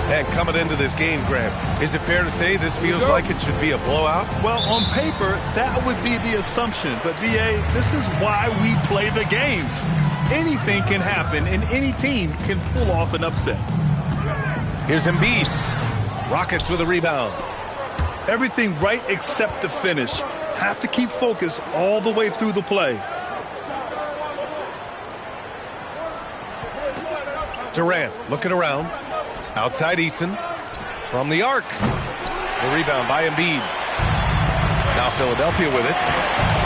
And coming into this game, Grant, is it fair to say this feels like it should be a blowout? Well, on paper, that would be the assumption. But, B.A., this is why we play the games. Anything can happen, and any team can pull off an upset. Here's Embiid. Rockets with a rebound. Everything right except the finish. Have to keep focused all the way through the play. Durant looking around. Outside Eason. From the arc. The rebound by Embiid. Now Philadelphia with it.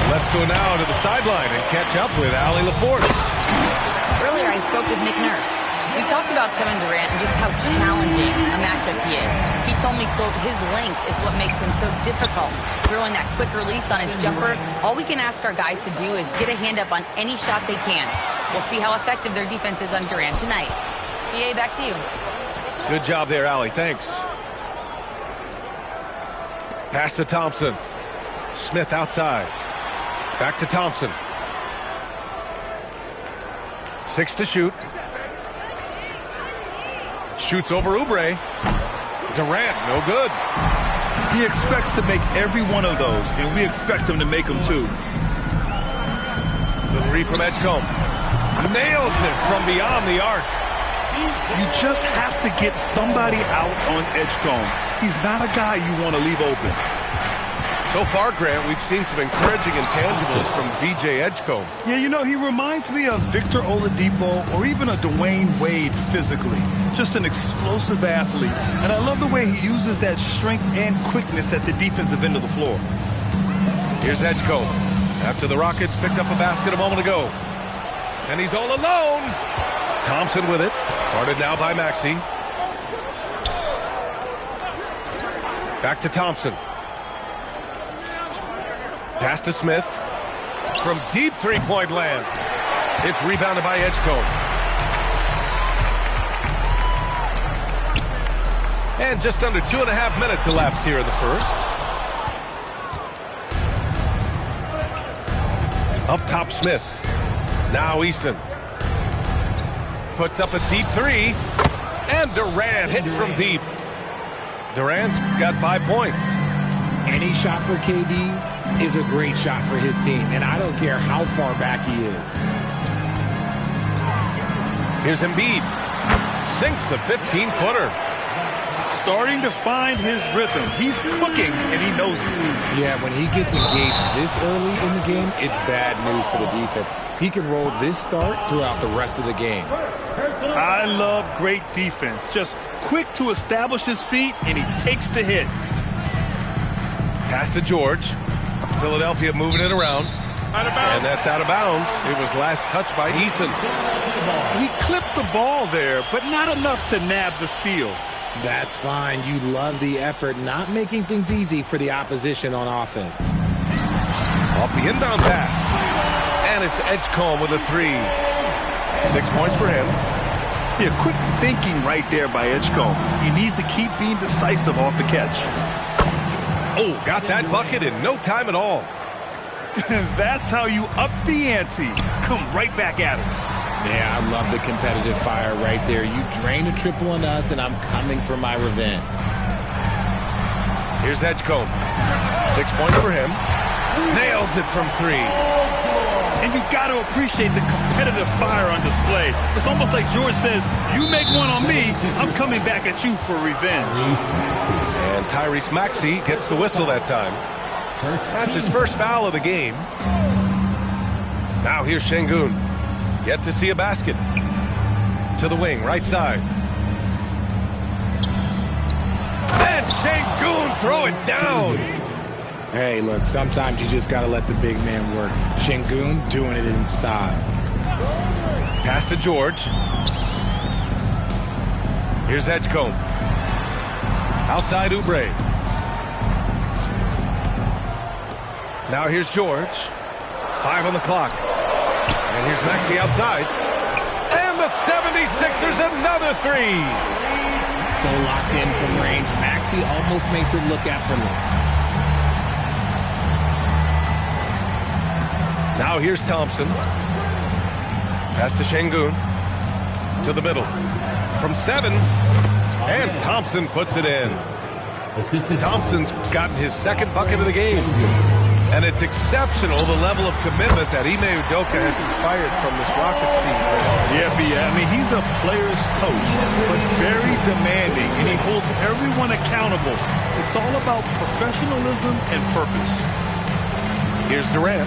Let's go now to the sideline and catch up with Allie LaForce. Earlier I spoke with Nick Nurse. We talked about Kevin Durant and just how challenging a matchup he is. He told me, quote, his length is what makes him so difficult. Throwing that quick release on his jumper, all we can ask our guys to do is get a hand up on any shot they can. We'll see how effective their defense is on Durant tonight. BA, back to you. Good job there, Allie. Thanks. Pass to Thompson. Smith outside. Back to Thompson. 6 to shoot. Shoots over Oubre. Durant, no good. He expects to make every one of those, and we expect him to make them too. The three from Edgecombe. Nails it from beyond the arc. You just have to get somebody out on Edgecombe. He's not a guy you want to leave open. So far, Grant, we've seen some encouraging intangibles from VJ Edgecombe. Yeah, you know, he reminds me of Victor Oladipo or even a Dwayne Wade physically. Just an explosive athlete. And I love the way he uses that strength and quickness at the defensive end of the floor. Here's Edgecombe. After the Rockets picked up a basket a moment ago. And he's all alone. Thompson with it. Guarded now by Maxey. Back to Thompson. Pass to Smith. From deep three-point land. It's rebounded by Edgecombe. And just under 2.5 minutes elapsed here in the first. Up top, Smith. Now Easton. Puts up a deep three. And Durant hits from deep. Durant's got 5 points. Any shot for KD is a great shot for his team, and I don't care how far back he is. Here's Embiid. Sinks the 15-footer. Starting to find his rhythm. He's cooking, and he knows it. Yeah, when he gets engaged this early in the game, it's bad news for the defense. He can roll this start throughout the rest of the game. I love great defense. Just quick to establish his feet, and he takes the hit. Pass to George. Philadelphia moving it around. And that's out of bounds. It was last touched by Eason. He clipped the ball there, but not enough to nab the steal. That's fine. You love the effort, not making things easy for the opposition on offense. Off the inbound pass. And it's Edgecombe with a three. 6 points for him. Yeah, quick thinking right there by Edgecombe. He needs to keep being decisive off the catch. Oh, got that bucket in no time at all. That's how you up the ante. Come right back at him. Yeah, I love the competitive fire right there. You drain a triple on us, and I'm coming for my revenge. Here's Edgecombe. 6 points for him. Nails it from three. And you got to appreciate the competitive fire on display. It's almost like George says, you make one on me, I'm coming back at you for revenge. And Tyrese Maxey gets the whistle that time. That's his first foul of the game. Now here's Şengün. Yet to see a basket. To the wing, right side. And Şengün throw it down. Hey, look, sometimes you just got to let the big man work. Şengün doing it in style. Pass to George. Here's Edgecombe. Outside Oubre. Now here's George. 5 on the clock. And here's Maxey outside. And the 76ers another three. So locked in from range. Maxey almost makes it look effortless. Now here's Thompson. Pass to Şengün. To the middle. From 7. And Thompson puts it in. Thompson's gotten his second bucket of the game. And it's exceptional, the level of commitment that Ime Udoka has inspired from this Rockets team. Yeah, I mean, he's a player's coach, but very demanding, and he holds everyone accountable. It's all about professionalism and purpose. Here's Durant,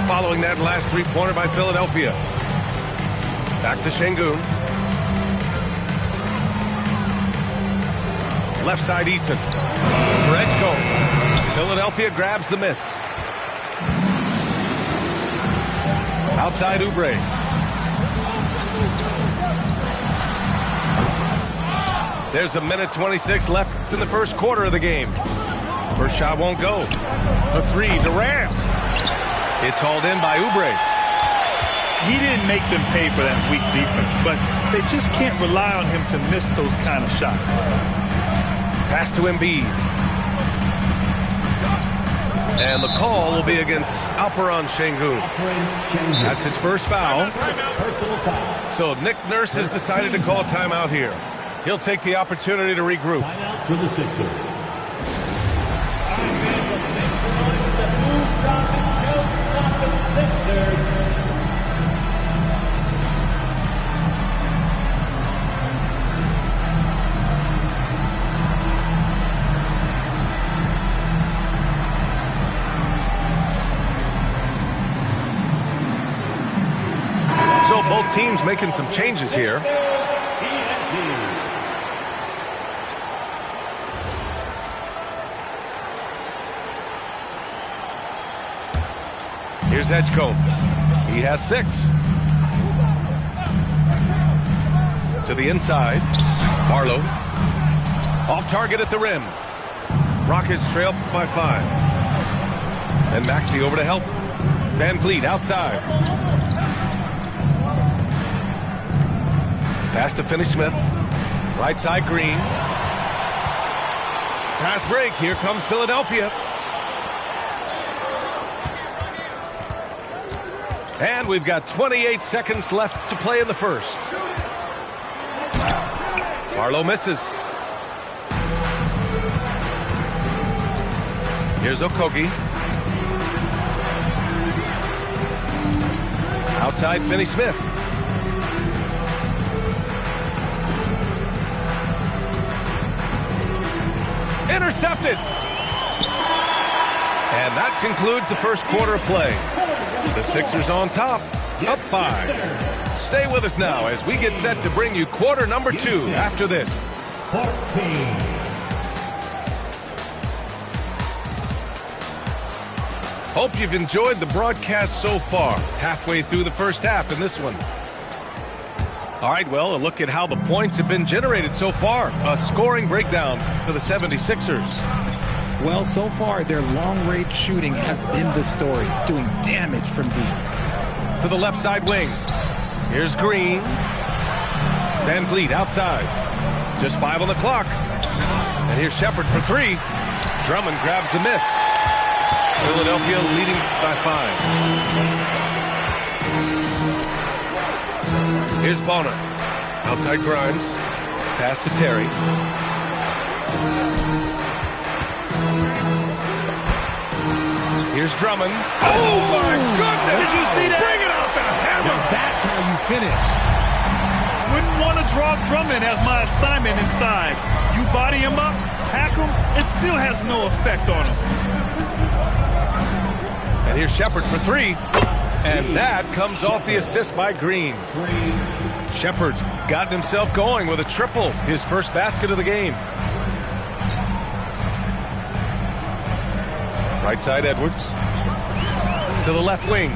following that last three-pointer by Philadelphia. Back to Şengün. Left side, Eason. For Edgecombe. Philadelphia grabs the miss. Outside, Oubre. There's a minute 26 left in the first quarter of the game. First shot won't go. For three, Durant. It's hauled in by Oubre. He didn't make them pay for that weak defense, but they just can't rely on him to miss those kind of shots. Pass to Embiid. And the call will be against Alperen Şengün. That's his first foul. So Nick Nurse has decided to call timeout here. He'll take the opportunity to regroup. For the Sixers. So both teams making some changes here. Here's Edgecombe. He has 6. To the inside. Barlow. Off target at the rim. Rockets trail by 5. And Maxey over to help. Van Vliet outside. Pass to Finney-Smith. Right side, Green. Fast break. Here comes Philadelphia. And we've got 28 seconds left to play in the first. Barlow misses. Here's Okogie. Outside, Finney-Smith. Intercepted. And that concludes the first quarter of play. The Sixers on top, up 5. Stay with us now as we get set to bring you quarter number 2 after this. 14. Hope you've enjoyed the broadcast so far. Halfway through the first half in this one. All right, well, a look at how the points have been generated so far. A scoring breakdown for the 76ers. Well, so far, their long-range shooting has been the story, doing damage from deep. To the left side wing. Here's Green. Van Vliet outside. Just 5 on the clock. And here's Shepherd for 3. Drummond grabs the miss. Philadelphia leading by 5. Here's Bonner. Outside Grimes. Pass to Terry. Here's Drummond. Oh, my goodness! Did you see that? Bring it out the hammer! Now that's how you finish. Wouldn't want to draw Drummond as my assignment inside. You body him up, pack him, it still has no effect on him. And here's Shepherd for 3. And that comes off the assist by Green. Shepherd's gotten himself going with a triple, his first basket of the game. Right side, Edwards. To the left wing.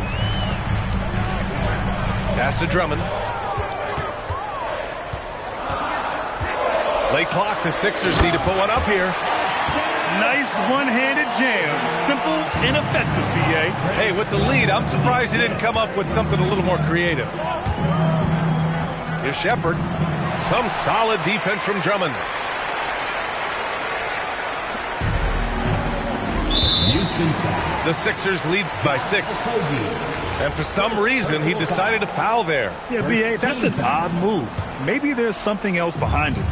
Pass to Drummond. Late clock, the Sixers need to put one up here. Nice one-handed jam. Simple and effective, B.A. Hey, with the lead, I'm surprised he didn't come up with something a little more creative. Here's Shepherd. Some solid defense from Drummond. The Sixers lead by 6. And for some reason, he decided to foul there. Yeah, B.A., that's an odd move. Maybe there's something else behind it.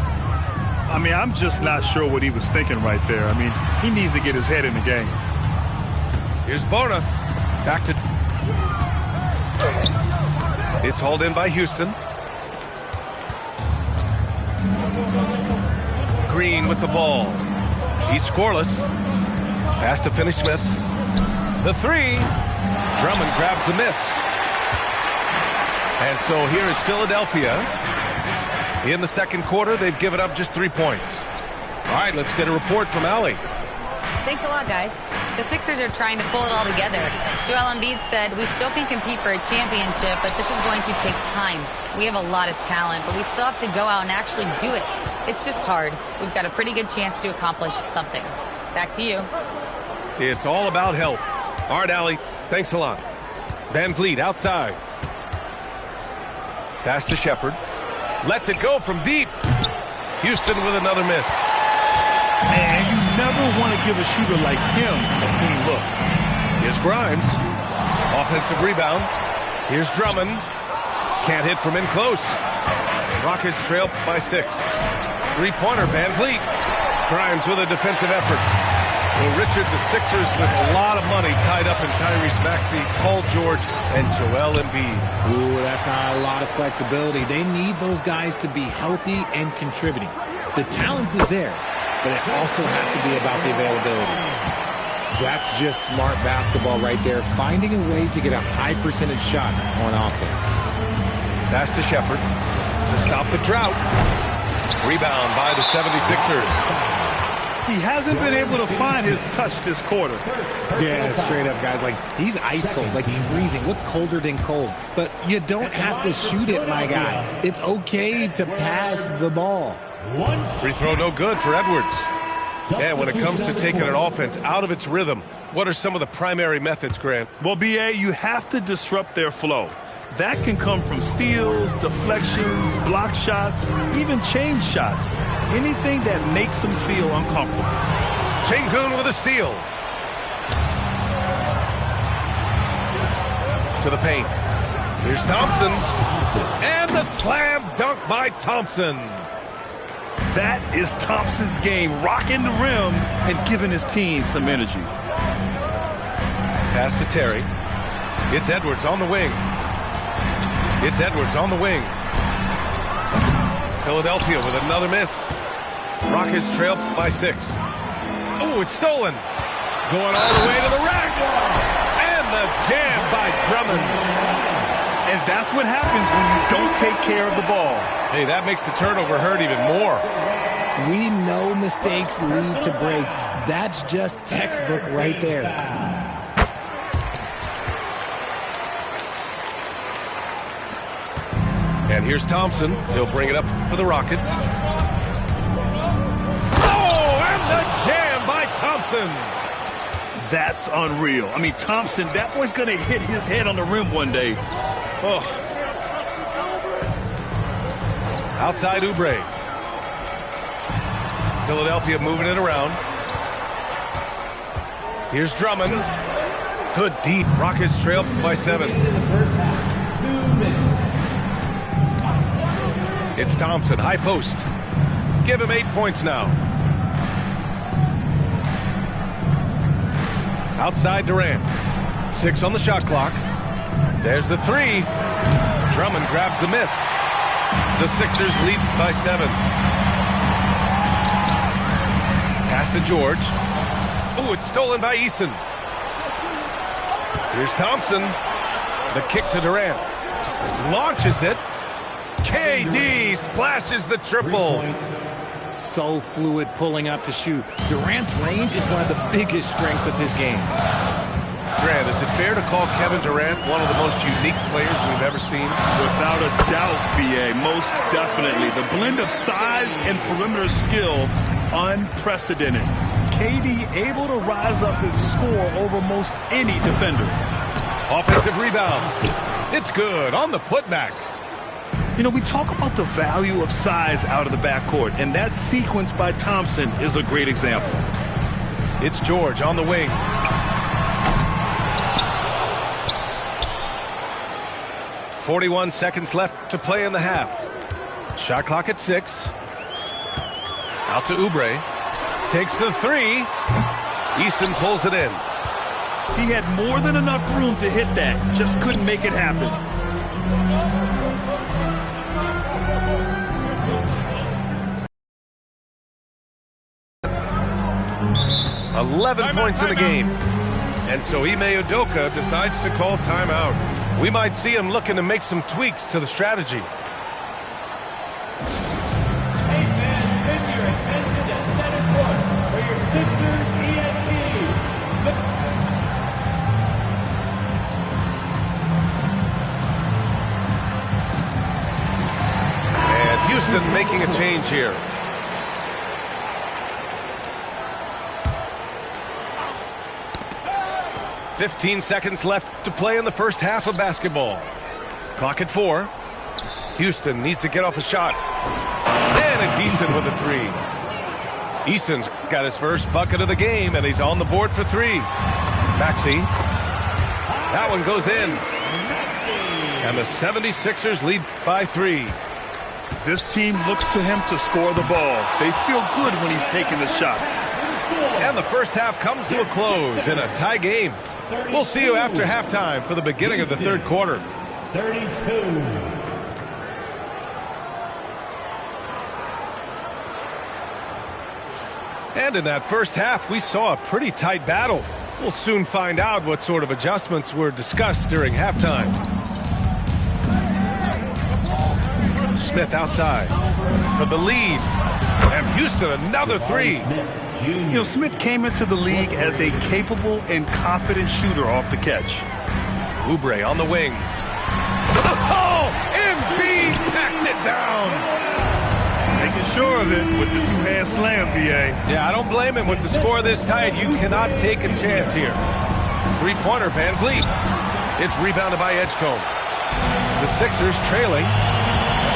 I mean, I'm just not sure what he was thinking right there. I mean, he needs to get his head in the game. Here's Bona. Back to... It's hauled in by Houston. Green with the ball. He's scoreless. Pass to Finney-Smith. The three. Drummond grabs the miss. And so here is Philadelphia. In the second quarter, they've given up just 3 points. All right, let's get a report from Allie. Thanks a lot, guys. The Sixers are trying to pull it all together. Joel Embiid said, we still can compete for a championship, but this is going to take time. We have a lot of talent, but we still have to go out and actually do it. It's just hard. We've got a pretty good chance to accomplish something. Back to you. It's all about health. All right, Allie, thanks a lot. Van Vliet outside. Pass to Shepherd. Lets it go from deep. Houston with another miss. And you never want to give a shooter like him a clean look. Here's Grimes. Offensive rebound. Here's Drummond. Can't hit from in close. Rockets trail by 6. Three-pointer, Van Vliet. Grimes with a defensive effort. Well, Richard, the Sixers with a lot of money tied up in Tyrese Maxey, Paul George, and Joel Embiid. Ooh, that's not a lot of flexibility. They need those guys to be healthy and contributing. The talent is there, but it also has to be about the availability. That's just smart basketball right there, finding a way to get a high percentage shot on offense. Pass to Shepherd to stop the drought. Rebound by the 76ers. He hasn't been able to find his touch this quarter. Yeah, straight up, guys. Like, he's ice cold, like freezing. What's colder than cold? But you don't have to shoot it, my guy. It's okay to pass the ball. Free throw no good for Edwards. Yeah, when it comes to taking an offense out of its rhythm, what are some of the primary methods, Grant? Well, B.A., you have to disrupt their flow. That can come from steals, deflections, block shots, even change shots. Anything that makes them feel uncomfortable. Sengun with a steal. To the paint. Here's Thompson. And the slam dunk by Thompson. That is Thompson's game, rocking the rim and giving his team some energy. Pass to Terry. It's Edwards on the wing. It's Edwards on the wing. Philadelphia with another miss. Rockets trail by 6. Oh, it's stolen. Going all the way to the rack. And the jam by Drummond. And that's what happens when you don't take care of the ball. Hey, that makes the turnover hurt even more. We know mistakes lead to breaks. That's just textbook right there. And here's Thompson. He'll bring it up for the Rockets. Oh, and the jam by Thompson. That's unreal. I mean, Thompson, that boy's going to hit his head on the rim one day. Oh. Outside Oubre. Philadelphia moving it around. Here's Drummond. Good deep. Rockets trail by 7. It's Thompson, high post. Give him 8 points now. Outside Durant. 6 on the shot clock. There's the 3. Drummond grabs the miss. The Sixers lead by 7. Pass to George. Oh, it's stolen by Eason. Here's Thompson. The kick to Durant. Launches it. KD splashes the triple. So fluid pulling up to shoot. Durant's range is one of the biggest strengths of his game. Grant, is it fair to call Kevin Durant one of the most unique players we've ever seen? Without a doubt, B.A., most definitely. The blend of size and perimeter skill, unprecedented. KD able to rise up his score over most any defender. Offensive rebound. It's good on the putback. You know, we talk about the value of size out of the backcourt, and that sequence by Thompson is a great example. It's George on the wing. .41 seconds left to play in the half. Shot clock at 6. Out to Oubre. Takes the three. Eason pulls it in. He had more than enough room to hit that. Just couldn't make it happen. 11 points in the game. And so Ime Udoka decides to call timeout. We might see him looking to make some tweaks to the strategy. Hey fans, bend your attention to center court for your Sixers ENT. And Houston making a change here. "15 seconds left to play in the first half of basketball. Clock at 4. Houston needs to get off a shot. And it's Eason with a three. Eason's got his first bucket of the game, and he's on the board for 3. Maxey. That one goes in. And the 76ers lead by 3. This team looks to him to score the ball. They feel good when he's taking the shots. And the first half comes to a close in a tie game. We'll see you after halftime for the beginning of the third quarter. 32. And in that first half, we saw a pretty tight battle. We'll soon find out what sort of adjustments were discussed during halftime. Smith outside for the lead. And Houston another three. You know, Smith came into the league as a capable and confident shooter off the catch. Oubre on the wing. Oh! Embiid packs it down. Making sure of it with the two-hand slam, B.A. Yeah, I don't blame him with the score this tight. You cannot take a chance here. Three-pointer, Van Vliet. It's rebounded by Edgecombe. The Sixers trailing.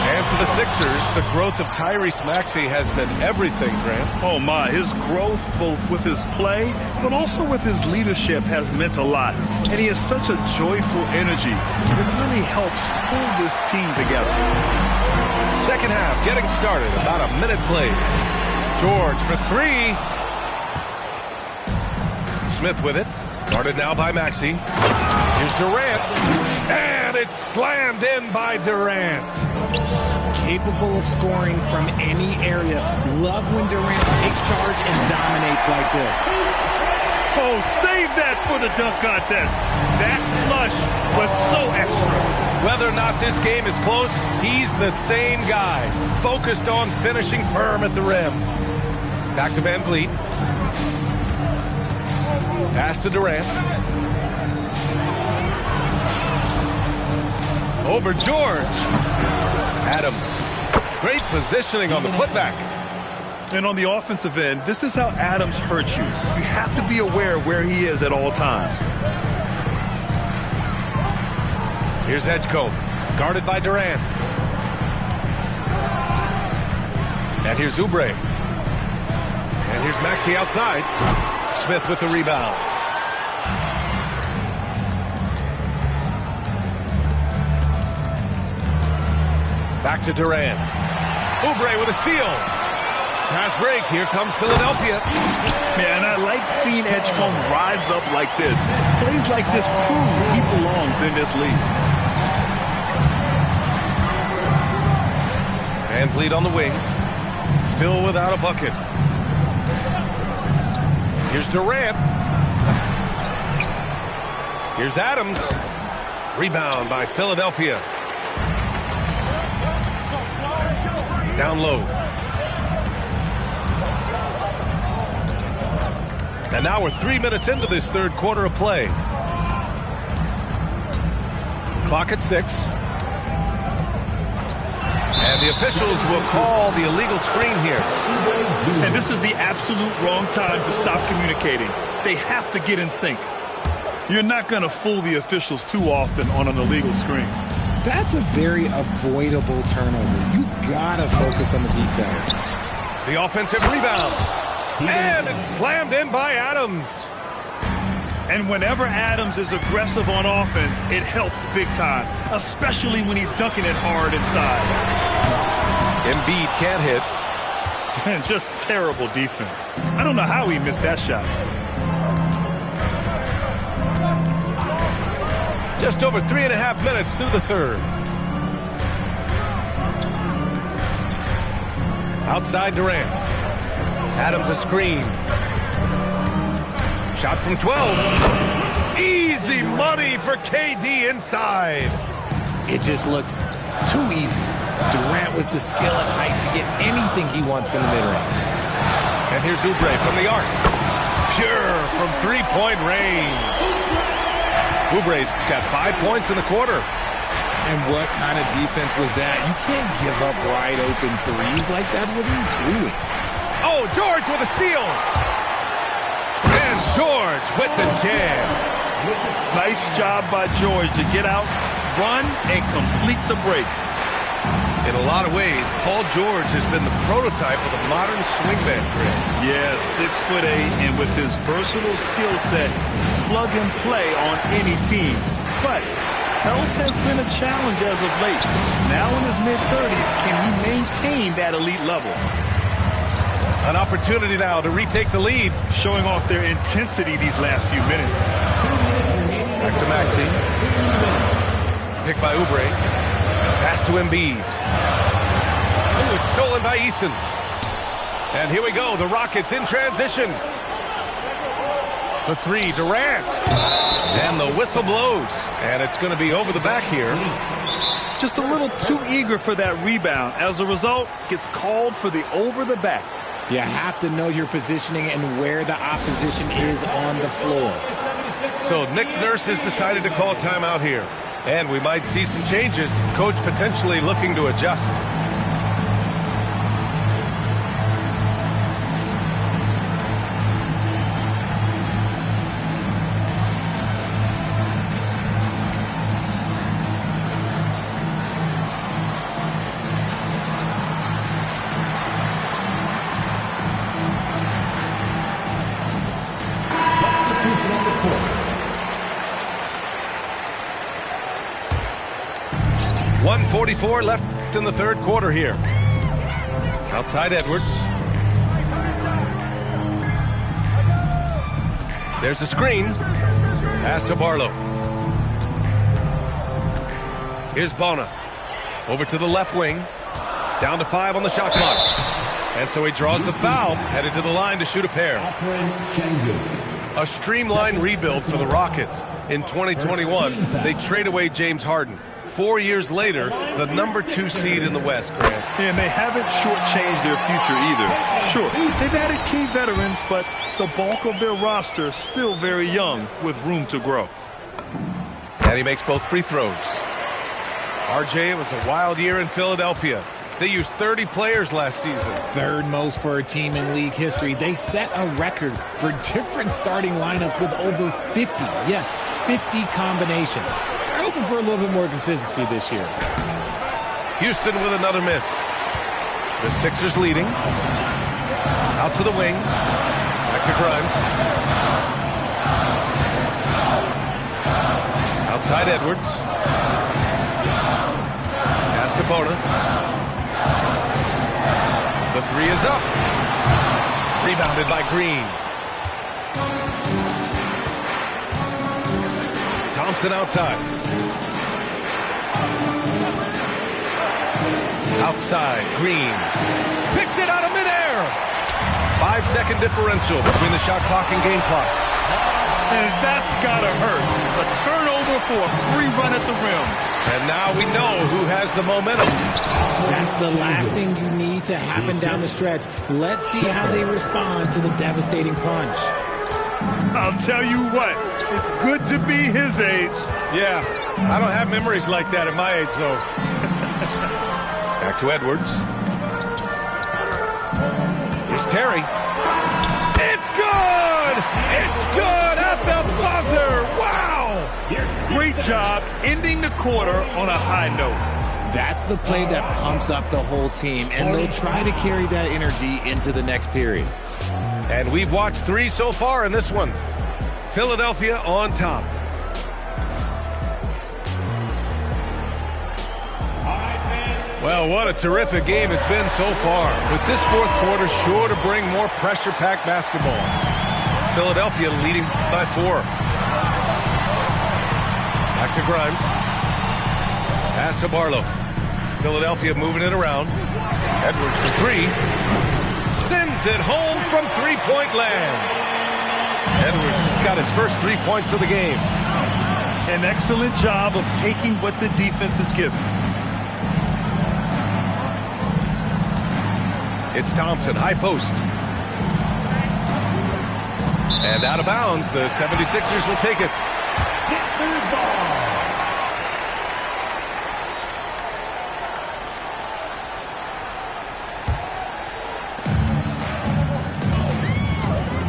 And for the Sixers, the growth of Tyrese Maxey has been everything, Grant. Oh, my. His growth, both with his play, but also with his leadership, has meant a lot. And he has such a joyful energy. It really helps pull this team together. Second half getting started. About a minute played. George for 3. Smith with it. Guarded now by Maxey. Here's Durant. And it's slammed in by Durant. Capable of scoring from any area. Love when Durant takes charge and dominates like this. Oh, save that for the dunk contest. That flush was so extra. Whether or not this game is close, he's the same guy. Focused on finishing firm at the rim. Back to Van Vliet. Pass to Durant. Over George. Adams. Great positioning on the putback. And on the offensive end, this is how Adams hurts you. You have to be aware of where he is at all times. Here's Edgecombe. Guarded by Durant. And here's Oubre. And here's Maxey outside. Smith with the rebound. Back to Durant. Oubre with a steal. Pass break. Here comes Philadelphia. Man, I like seeing Edgecombe rise up like this. Plays like this prove he belongs in this league. Van Vliet on the wing. Still without a bucket. Here's Durant. Here's Adams. Rebound by Philadelphia. Down low. And now we're 3 minutes into this third quarter of play. Clock at 6. And the officials will call the illegal screen here. And this is the absolute wrong time to stop communicating. They have to get in sync. You're not going to fool the officials too often on an illegal screen. That's a very avoidable turnover. You gotta focus on the details. The offensive rebound. And it's slammed in by Adams. And whenever Adams is aggressive on offense, it helps big time, especially when he's dunking it hard inside. Embiid can't hit. And just terrible defense. I don't know how he missed that shot. Just over 3.5 minutes through the third. Outside Durant. Adams a screen. Shot from 12. Easy money for KD inside. It just looks too easy. Durant with the skill and height to get anything he wants from the mid-range. And here's Oubre from the arc. Pure from three-point range. Oubre's got 5 points in the quarter. And what kind of defense was that? You can't give up wide open threes like that. What are you doing? Oh, George with a steal. And George with the jam. Nice job by George to get out, run, and complete the break. In a lot of ways, Paul George has been the prototype of the modern swingman, Chris. Yeah, 6'8", and with his versatile skill set, plug and play on any team. But health has been a challenge as of late. Now in his mid-30s, can he maintain that elite level? An opportunity now to retake the lead. Showing off their intensity these last few minutes. Back to Maxey. Picked by Oubre. Pass to Embiid. Oh, it's stolen by Eason. And here we go. The Rockets in transition. The three, Durant. And the whistle blows. And it's going to be over the back here. Just a little too eager for that rebound. As a result, gets called for the over the back. You have to know your positioning and where the opposition is on the floor. So Nick Nurse has decided to call timeout here. And we might see some changes. Coach potentially looking to adjust. .144 left in the third quarter here. Outside Edwards. There's a screen. Pass to Barlow. Here's Bona. Over to the left wing. Down to 5 on the shot clock. And so he draws the foul. Headed to the line to shoot a pair. A streamlined rebuild for the Rockets. In 2021, they trade away James Harden. 4 years later, the #2 seed in the West, Grant. And they haven't shortchanged their future either. Sure, they've added key veterans, but the bulk of their roster is still very young with room to grow. And he makes both free throws. RJ, it was a wild year in Philadelphia. They used 30 players last season. Third most for a team in league history. They set a record for different starting lineups with over 50. Yes, 50 combinations. They're hoping for a little bit more consistency this year. Houston with another miss. The Sixers leading. Out to the wing. Back to Grimes. Outside Edwards. Pass to Bona. The three is up. Rebounded by Green. Thompson outside. Outside, Green. Picked it out of midair. 5-second differential between the shot clock and game clock. And that's gotta hurt. A turnover for a free run at the rim. And now we know who has the momentum. That's the last thing you need to happen down the stretch. Let's see how they respond to the devastating punch. I'll tell you what, it's good to be his age. Yeah, I don't have memories like that at my age, though. Back to Edwards. Here's Terry. It's good! It's good at the buzzer! Wow! Great job ending the quarter on a high note. That's the play that pumps up the whole team, and they'll try to carry that energy into the next period. And we've watched 3 so far in this one. Philadelphia on top. Well, what a terrific game it's been so far. With this fourth quarter sure to bring more pressure-packed basketball. Philadelphia leading by 4. Back to Grimes. Pass to Barlow. Philadelphia moving it around. Edwards for 3. Sends it home from three-point land. Edwards got his first 3 points of the game. An excellent job of taking what the defense is given. It's Thompson, high post. And out of bounds, the 76ers will take it. Sixers ball.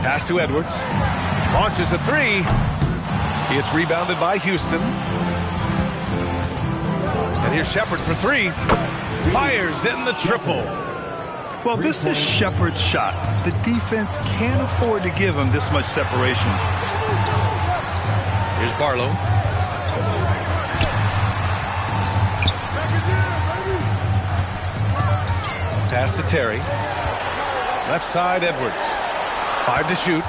Pass to Edwards. Launches a 3. It's rebounded by Houston. And here's Shepherd for 3. Fires in the triple. Well, this is Shepherd's shot. The defense can't afford to give him this much separation. Here's Barlow. Pass to Terry. Left side, Edwards. 5 to shoot.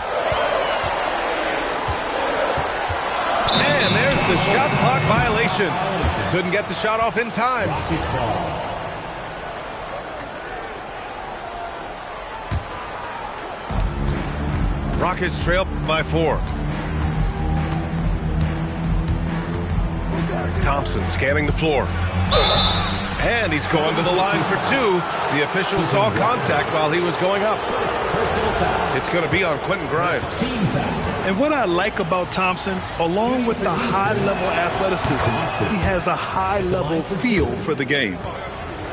And there's the shot clock violation. Couldn't get the shot off in time. Rockets trail by 4. Thompson scanning the floor. And he's going to the line for 2. The official saw contact while he was going up. It's going to be on Quentin Grimes. And what I like about Thompson, along with the high-level athleticism, he has a high-level feel for the game.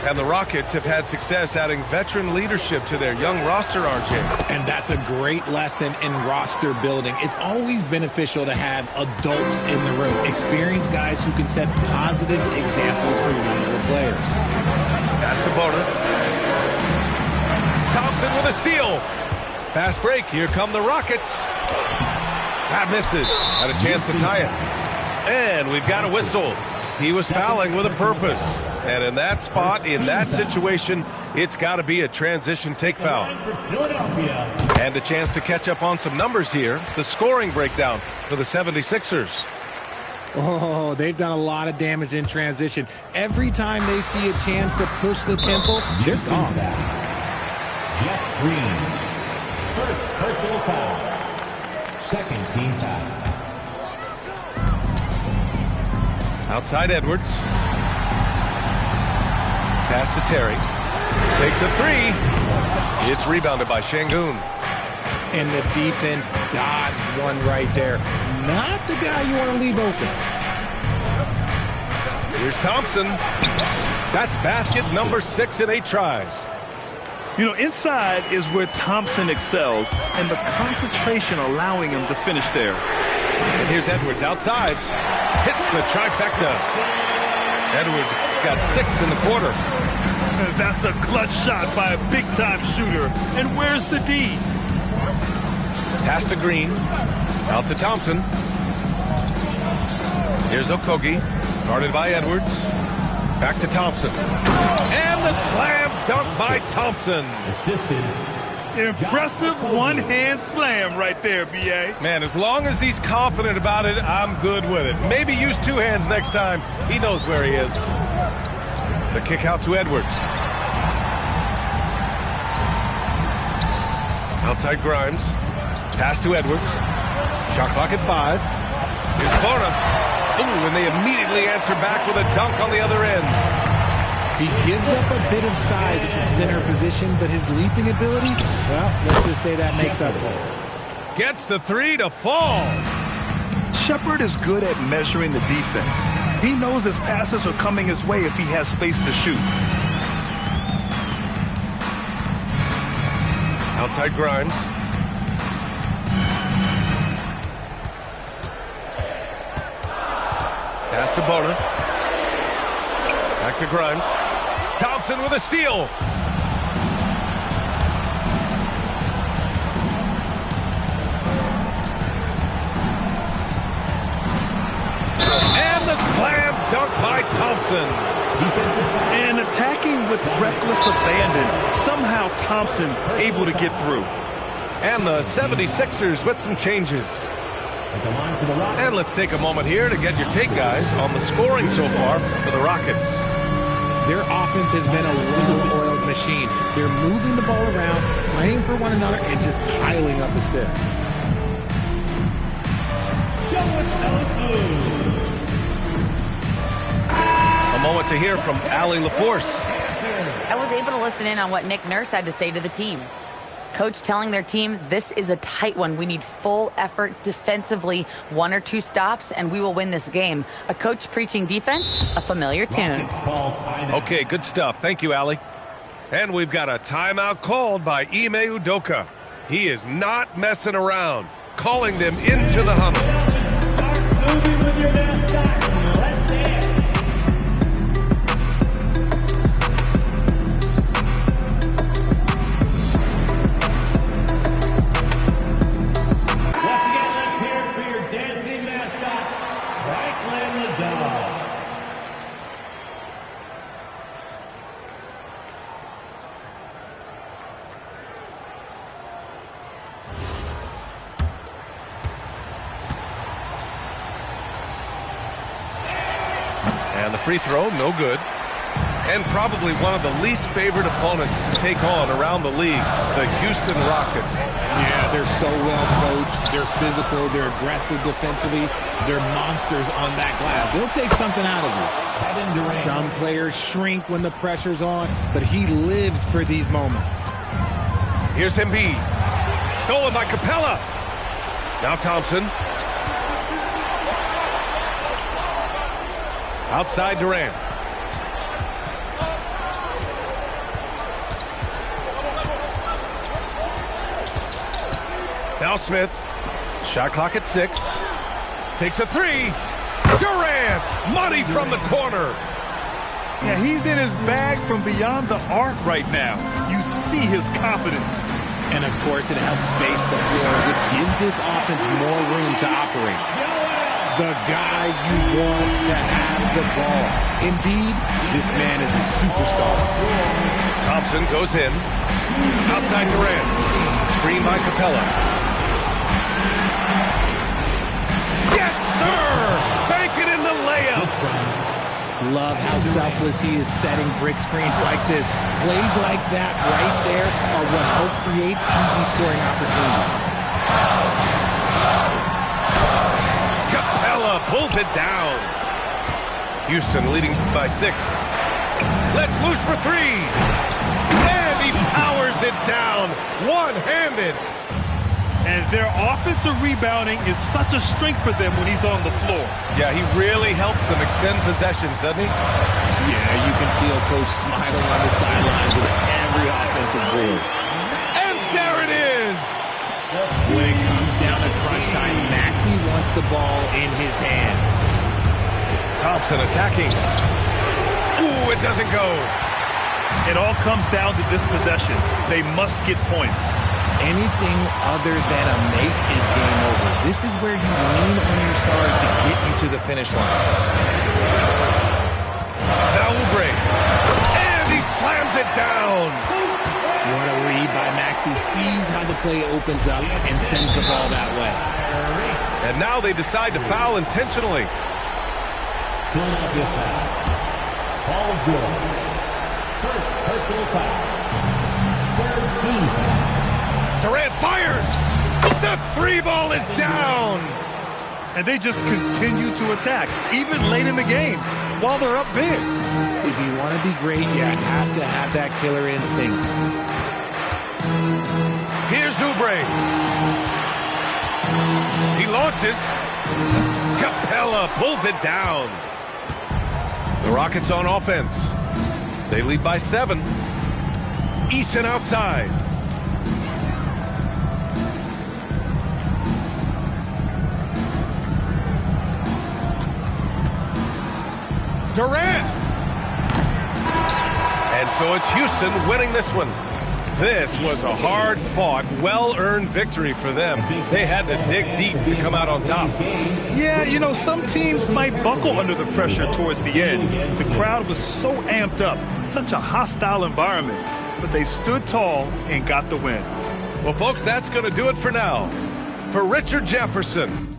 And the Rockets have had success adding veteran leadership to their young roster, RJ. And that's a great lesson in roster building. It's always beneficial to have adults in the room, experienced guys who can set positive examples for younger players. Pass to Bona. Thompson with a steal. Fast break. Here come the Rockets. That misses. Had a chance to tie it. And we've got a whistle. He was fouling with a purpose. And in that spot, in that situation, it's got to be a transition take foul. And a chance to catch up on some numbers here. The scoring breakdown for the 76ers. Oh, they've done a lot of damage in transition. Every time they see a chance to push the tempo, they're gone. Jeff Green. First personal foul. Second team foul. Outside Edwards. Pass to Terry. Takes a 3. It's rebounded by Şengün. And the defense dodged one right there. Not the guy you want to leave open. Here's Thompson. That's basket number 6 in 8 tries. You know, inside is where Thompson excels, and the concentration allowing him to finish there. And here's Edwards outside. Hits the trifecta. Edwards got 6 in the quarter. That's a clutch shot by a big-time shooter. And where's the D? Pass to Green. Out to Thompson. Here's Okogie. Guarded by Edwards. Back to Thompson. And the slam dunk by Thompson. Assisted. Impressive one-hand slam right there, B.A. Man, as long as he's confident about it, I'm good with it. Maybe use 2 hands next time. He knows where he is. The kick out to Edwards. Outside Grimes. Pass to Edwards. Shot clock at 5. Here's Bona. Ooh, and they immediately answer back with a dunk on the other end. He gives up a bit of size at the center position, but his leaping ability, well, let's just say that makes up for it. Gets the 3 to fall. Shepherd is good at measuring the defense. He knows his passes are coming his way if he has space to shoot. Outside Grimes. Pass to Bona. Back to Grimes. Thompson with a steal. And the slam dunk by Thompson. And attacking with reckless abandon. Somehow Thompson able to get through. And the 76ers with some changes. And let's take a moment here to get your take, guys, on the scoring so far for the Rockets. Their offense has been a well-oiled machine. They're moving the ball around, playing for one another, and just piling up assists. A moment to hear from Allie LaForce. I was able to listen in on what Nick Nurse had to say to the team. Coach telling their team, this is a tight one. We need full effort defensively, 1 or 2 stops, and we will win this game. A coach preaching defense, a familiar tune. Okay, good stuff. Thank you, Allie. And we've got a timeout called by Ime Udoka. He is not messing around, calling them into the huddle. Moving with your mascot. Let's dance. Once again, let's hear it for your dancing mascot, Franklin the Dog. And the free throw, no good. And probably one of the least favored opponents to take on around the league, the Houston Rockets. Yeah, they're so well coached. They're physical. They're aggressive defensively. They're monsters on that glass. They'll take something out of you. Some players shrink when the pressure's on, but he lives for these moments. Here's Embiid. Stolen by Capella. Now Thompson. Outside Durant. Now Smith. Shot clock at 6. Takes a 3. Durant! Money from the corner. Yeah, he's in his bag from beyond the arc right now. You see his confidence. And, of course, it helps space the floor, which gives this offense more room to operate. The guy you want to have the ball. Embiid, this man is a superstar. Thompson goes in. Outside Durant. Screen by Capella. Yes, sir! Bank it in the layup. Love how selfless he is setting brick screens like this. Plays like that right there are what help create easy scoring opportunities. Capella pulls it down. Houston leading by 6. Let's loose for 3. And he powers it down. One-handed. And their offensive rebounding is such a strength for them when he's on the floor. Yeah, he really helps them extend possessions, doesn't he? Yeah, you can feel Coach smiling on the sidelines with every offensive board. And there it is. When it comes down to crunch time, Maxey wants the ball in his hands. Thompson attacking. Ooh, it doesn't go. It all comes down to this possession. They must get points. Anything other than a make is game over. This is where you lean on your stars to get you to the finish line. Now Oubre. And he slams it down. What a read by Maxey. Sees how the play opens up and sends the ball that way. And now they decide to foul intentionally. Philadelphia foul. Paul George. First personal foul. 13 foul. Durant fires. The 3 ball is down. And they just continue to attack, even late in the game, while they're up big. If you want to be great, you have to have that killer instinct. Here's Oubre. He launches. Capella pulls it down. The Rockets on offense. They lead by 7. Easton outside. Durant! And so it's Houston winning this one. This was a hard-fought, well-earned victory for them. They had to dig deep to come out on top. Yeah, you know, some teams might buckle under the pressure towards the end. The crowd was so amped up, such a hostile environment. But they stood tall and got the win. Well, folks, that's going to do it for now. For Richard Jefferson.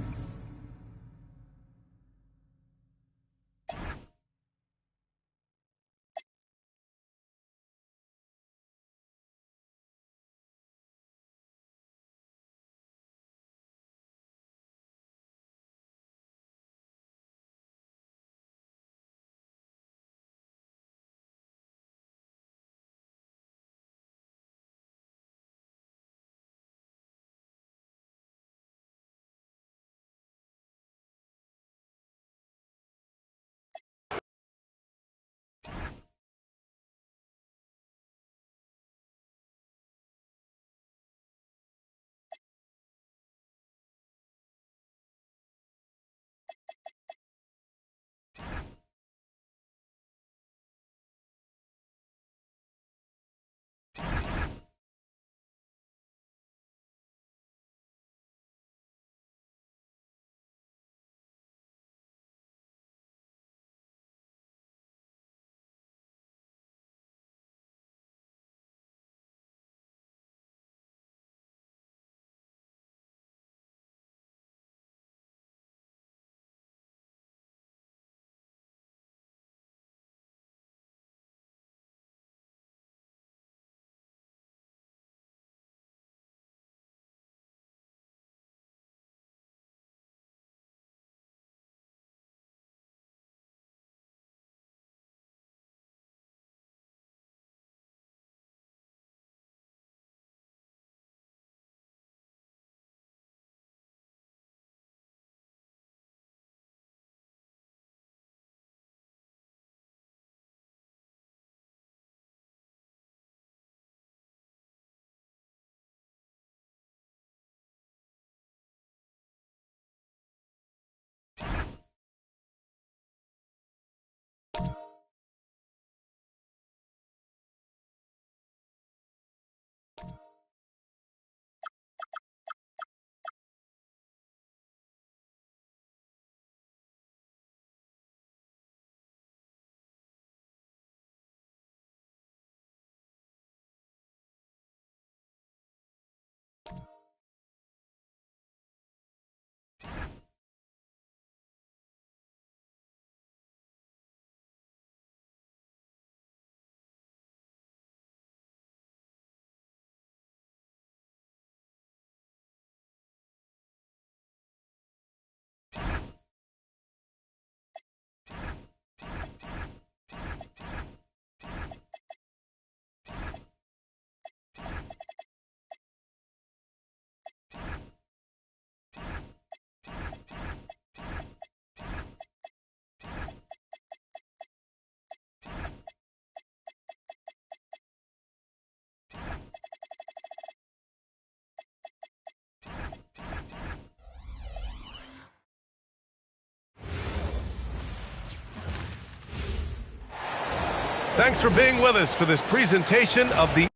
Thanks for being with us for this presentation of the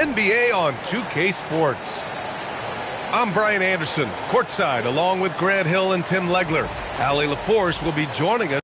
NBA on 2K Sports. I'm Brian Anderson, courtside, along with Grant Hill and Tim Legler. Allie LaForce will be joining us.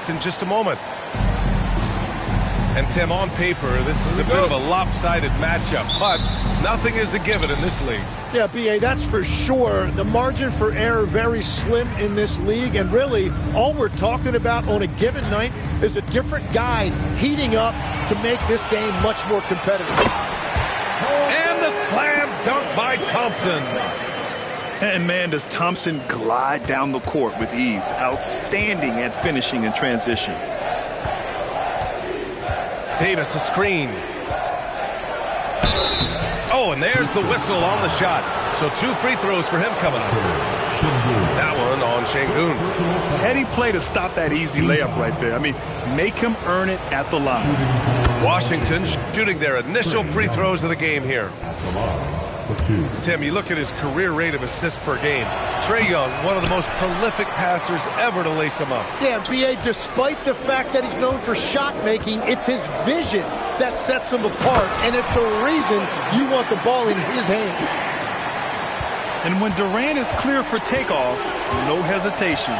In just a moment. And Tim, on paper, this is a bit of a lopsided matchup, but nothing is a given in this league. Yeah, B.A., that's for sure. The margin for error very slim in this league, and really all we're talking about on a given night is a different guy heating up to make this game much more competitive. And the slam dunk by Thompson. And man, does Thompson glide down the court with ease. Outstanding at finishing in transition. Davis, a screen. Oh, and there's the whistle on the shot. So 2 free throws for him coming up. That one on Şengün. Heady play to stop that easy layup right there. I mean, make him earn it at the line. Washington shooting their initial free throws of the game here. Tim, you look at his career rate of assists per game. Trae Young, one of the most prolific passers ever to lace him up. Yeah, B.A., despite the fact that he's known for shot making, it's his vision that sets him apart, and it's the reason you want the ball in his hands. And when Durant is clear for takeoff, no hesitation.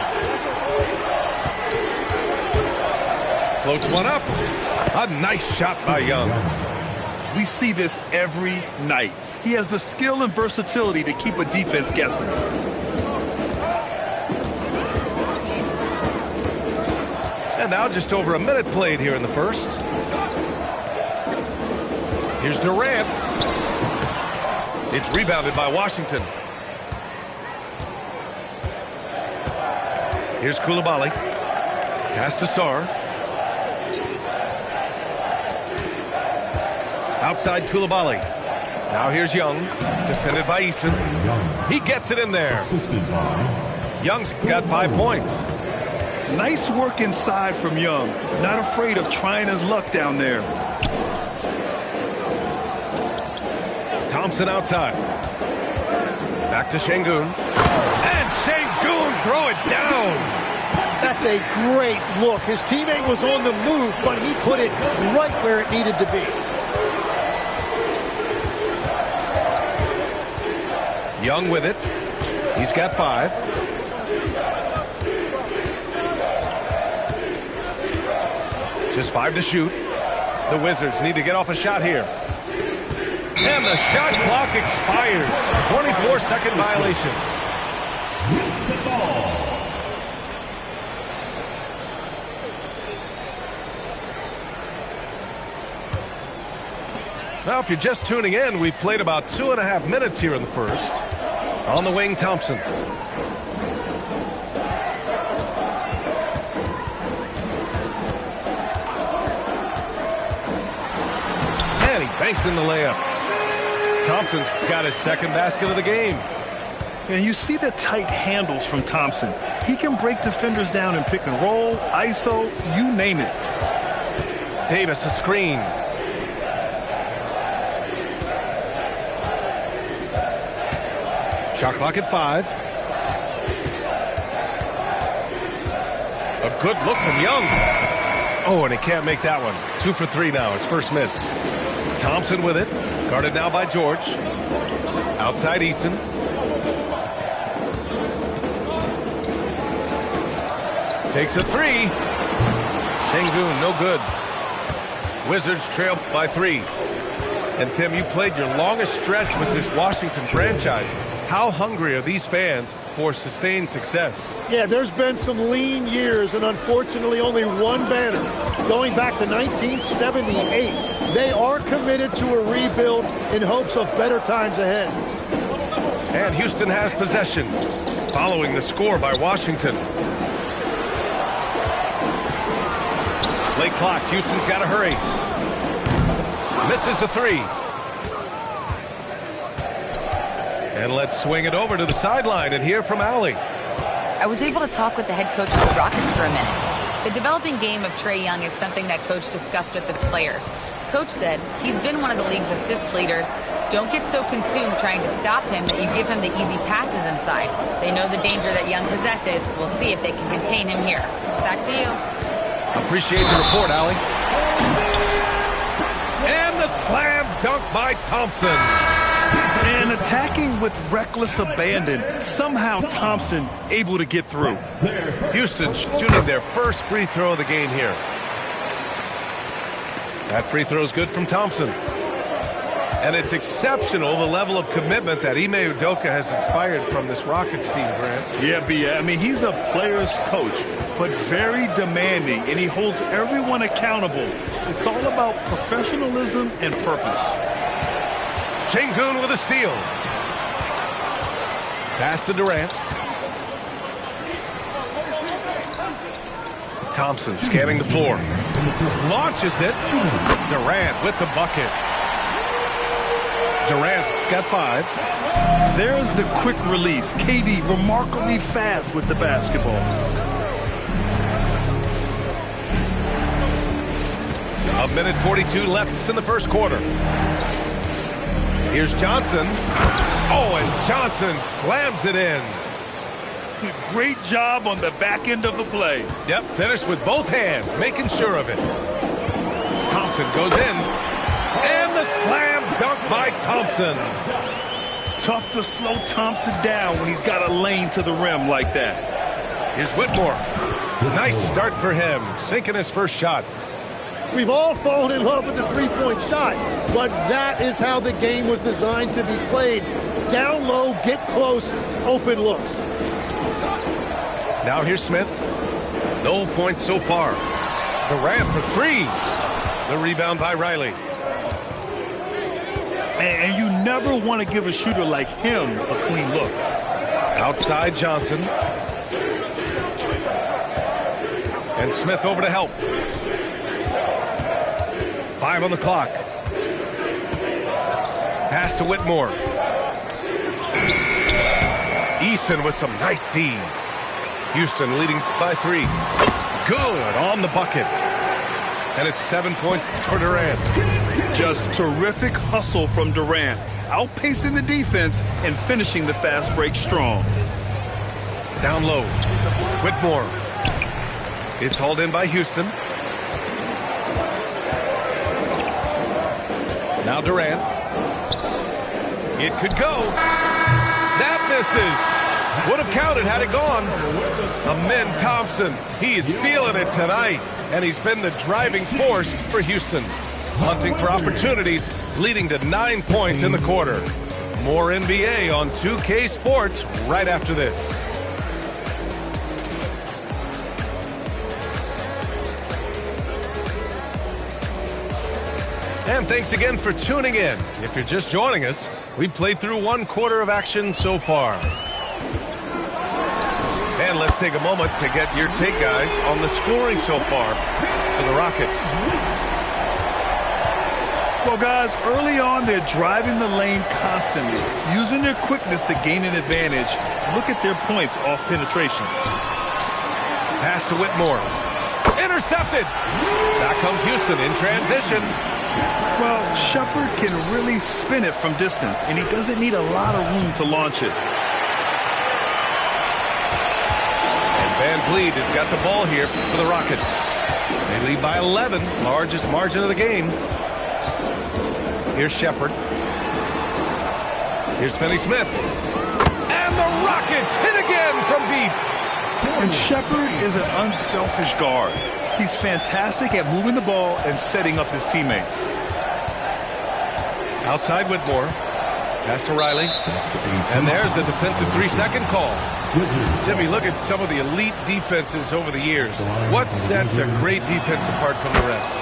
Floats one up. A nice shot by Young. We see this every night. He has the skill and versatility to keep a defense guessing. And now just over a minute played here in the first. Here's Durant. It's rebounded by Washington. Here's Coulibaly. Pass to Sarr. Outside Coulibaly. Now here's Young, defended by Eason. He gets it in there. Young's got 5 points. Nice work inside from Young. Not afraid of trying his luck down there. Thompson outside. Back to Şengün. And Şengün throw it down. That's a great look. His teammate was on the move, but he put it right where it needed to be. Young with it. He's got 5. Just 5 to shoot. The Wizards need to get off a shot here. And the shot clock expires. 24-second violation. Now, if you're just tuning in, we've played about 2.5 minutes here in the first. On the wing, Thompson. And he banks in the layup. Thompson's got his second basket of the game. And you see the tight handles from Thompson. He can break defenders down in pick and roll, ISO, you name it. Davis, a screen. Shot clock at 5. A good look from Young. Oh, and he can't make that one. 2 for 3 now, his first miss. Thompson with it. Guarded now by George. Outside Eason. Takes a 3. Sengun, no good. Wizards trail by 3. And Tim, you played your longest stretch with this Washington franchise. How hungry are these fans for sustained success? Yeah, there's been some lean years, and unfortunately only one banner. Going back to 1978, they are committed to a rebuild in hopes of better times ahead. And Houston has possession, following the score by Washington. Late clock, Houston's got to hurry. Misses a 3. And let's swing it over to the sideline and hear from Allie. I was able to talk with the head coach of the Rockets for a minute. The developing game of Trae Young is something that Coach discussed with his players. Coach said he's been one of the league's assist leaders. Don't get so consumed trying to stop him that you give him the easy passes inside. They know the danger that Young possesses. We'll see if they can contain him here. Back to you. Appreciate the report, Allie. And the slam dunk by Thompson. And attacking with reckless abandon. Somehow Thompson able to get through. Houston shooting their first free throw of the game here. That free throw is good from Thompson. And it's exceptional, the level of commitment that Ime Udoka has inspired from this Rockets team, Grant. Yeah, B. I mean, he's a player's coach, but very demanding, and he holds everyone accountable. It's all about professionalism and purpose. Sengun with a steal. Pass to Durant. Thompson scanning the floor. Launches it. Durant with the bucket. Durant's got 5. There's the quick release. KD remarkably fast with the basketball. A minute 42 left in the first quarter. Here's Johnson. Oh, and Johnson slams it in. Great job on the back end of the play. Yep, finished with both hands, making sure of it. Thompson goes in. And the slam dunk by Thompson. Tough to slow Thompson down when he's got a lane to the rim like that. Here's Whitmore. Nice start for him, sinking his first shot. We've all fallen in love with the three-point shot, but that is how the game was designed to be played. Down low, get close, open looks. Now here's Smith. No points so far. Durant for 3. The rebound by Riley. And you never want to give a shooter like him a clean look. Outside Johnson. And Smith over to help. 5 on the clock. Pass to Whitmore. Eason with some nice D. Houston leading by 3. Good on the bucket. And it's 7 points for Durant. Just terrific hustle from Durant. Outpacing the defense and finishing the fast break strong. Down low. Whitmore. It's hauled in by Houston. Now Durant. It could go. That misses. Would have counted had it gone. Amen Thompson. He is feeling it tonight. And he's been the driving force for Houston. Hunting for opportunities, leading to 9 points in the quarter. More NBA on 2K Sports right after this. And thanks again for tuning in. If you're just joining us, we played through 1 quarter of action so far. And let's take a moment to get your take, guys, on the scoring so far for the Rockets. Well, guys, early on, they're driving the lane constantly, using their quickness to gain an advantage. Look at their points off penetration. Pass to Whitmore. Intercepted. Back comes Houston in transition. Well, Shepherd can really spin it from distance, and he doesn't need a lot of room to launch it. And Van Vliet has got the ball here for the Rockets. They lead by 11, largest margin of the game. Here's Shepherd. Here's Finney-Smith. And the Rockets hit again from deep. And Shepherd is an unselfish guard. He's fantastic at moving the ball and setting up his teammates. Outside Whitmore. Pass to Riley. And there's the defensive 3-second call. Jimmy, look at some of the elite defenses over the years. What sets a great defense apart from the rest?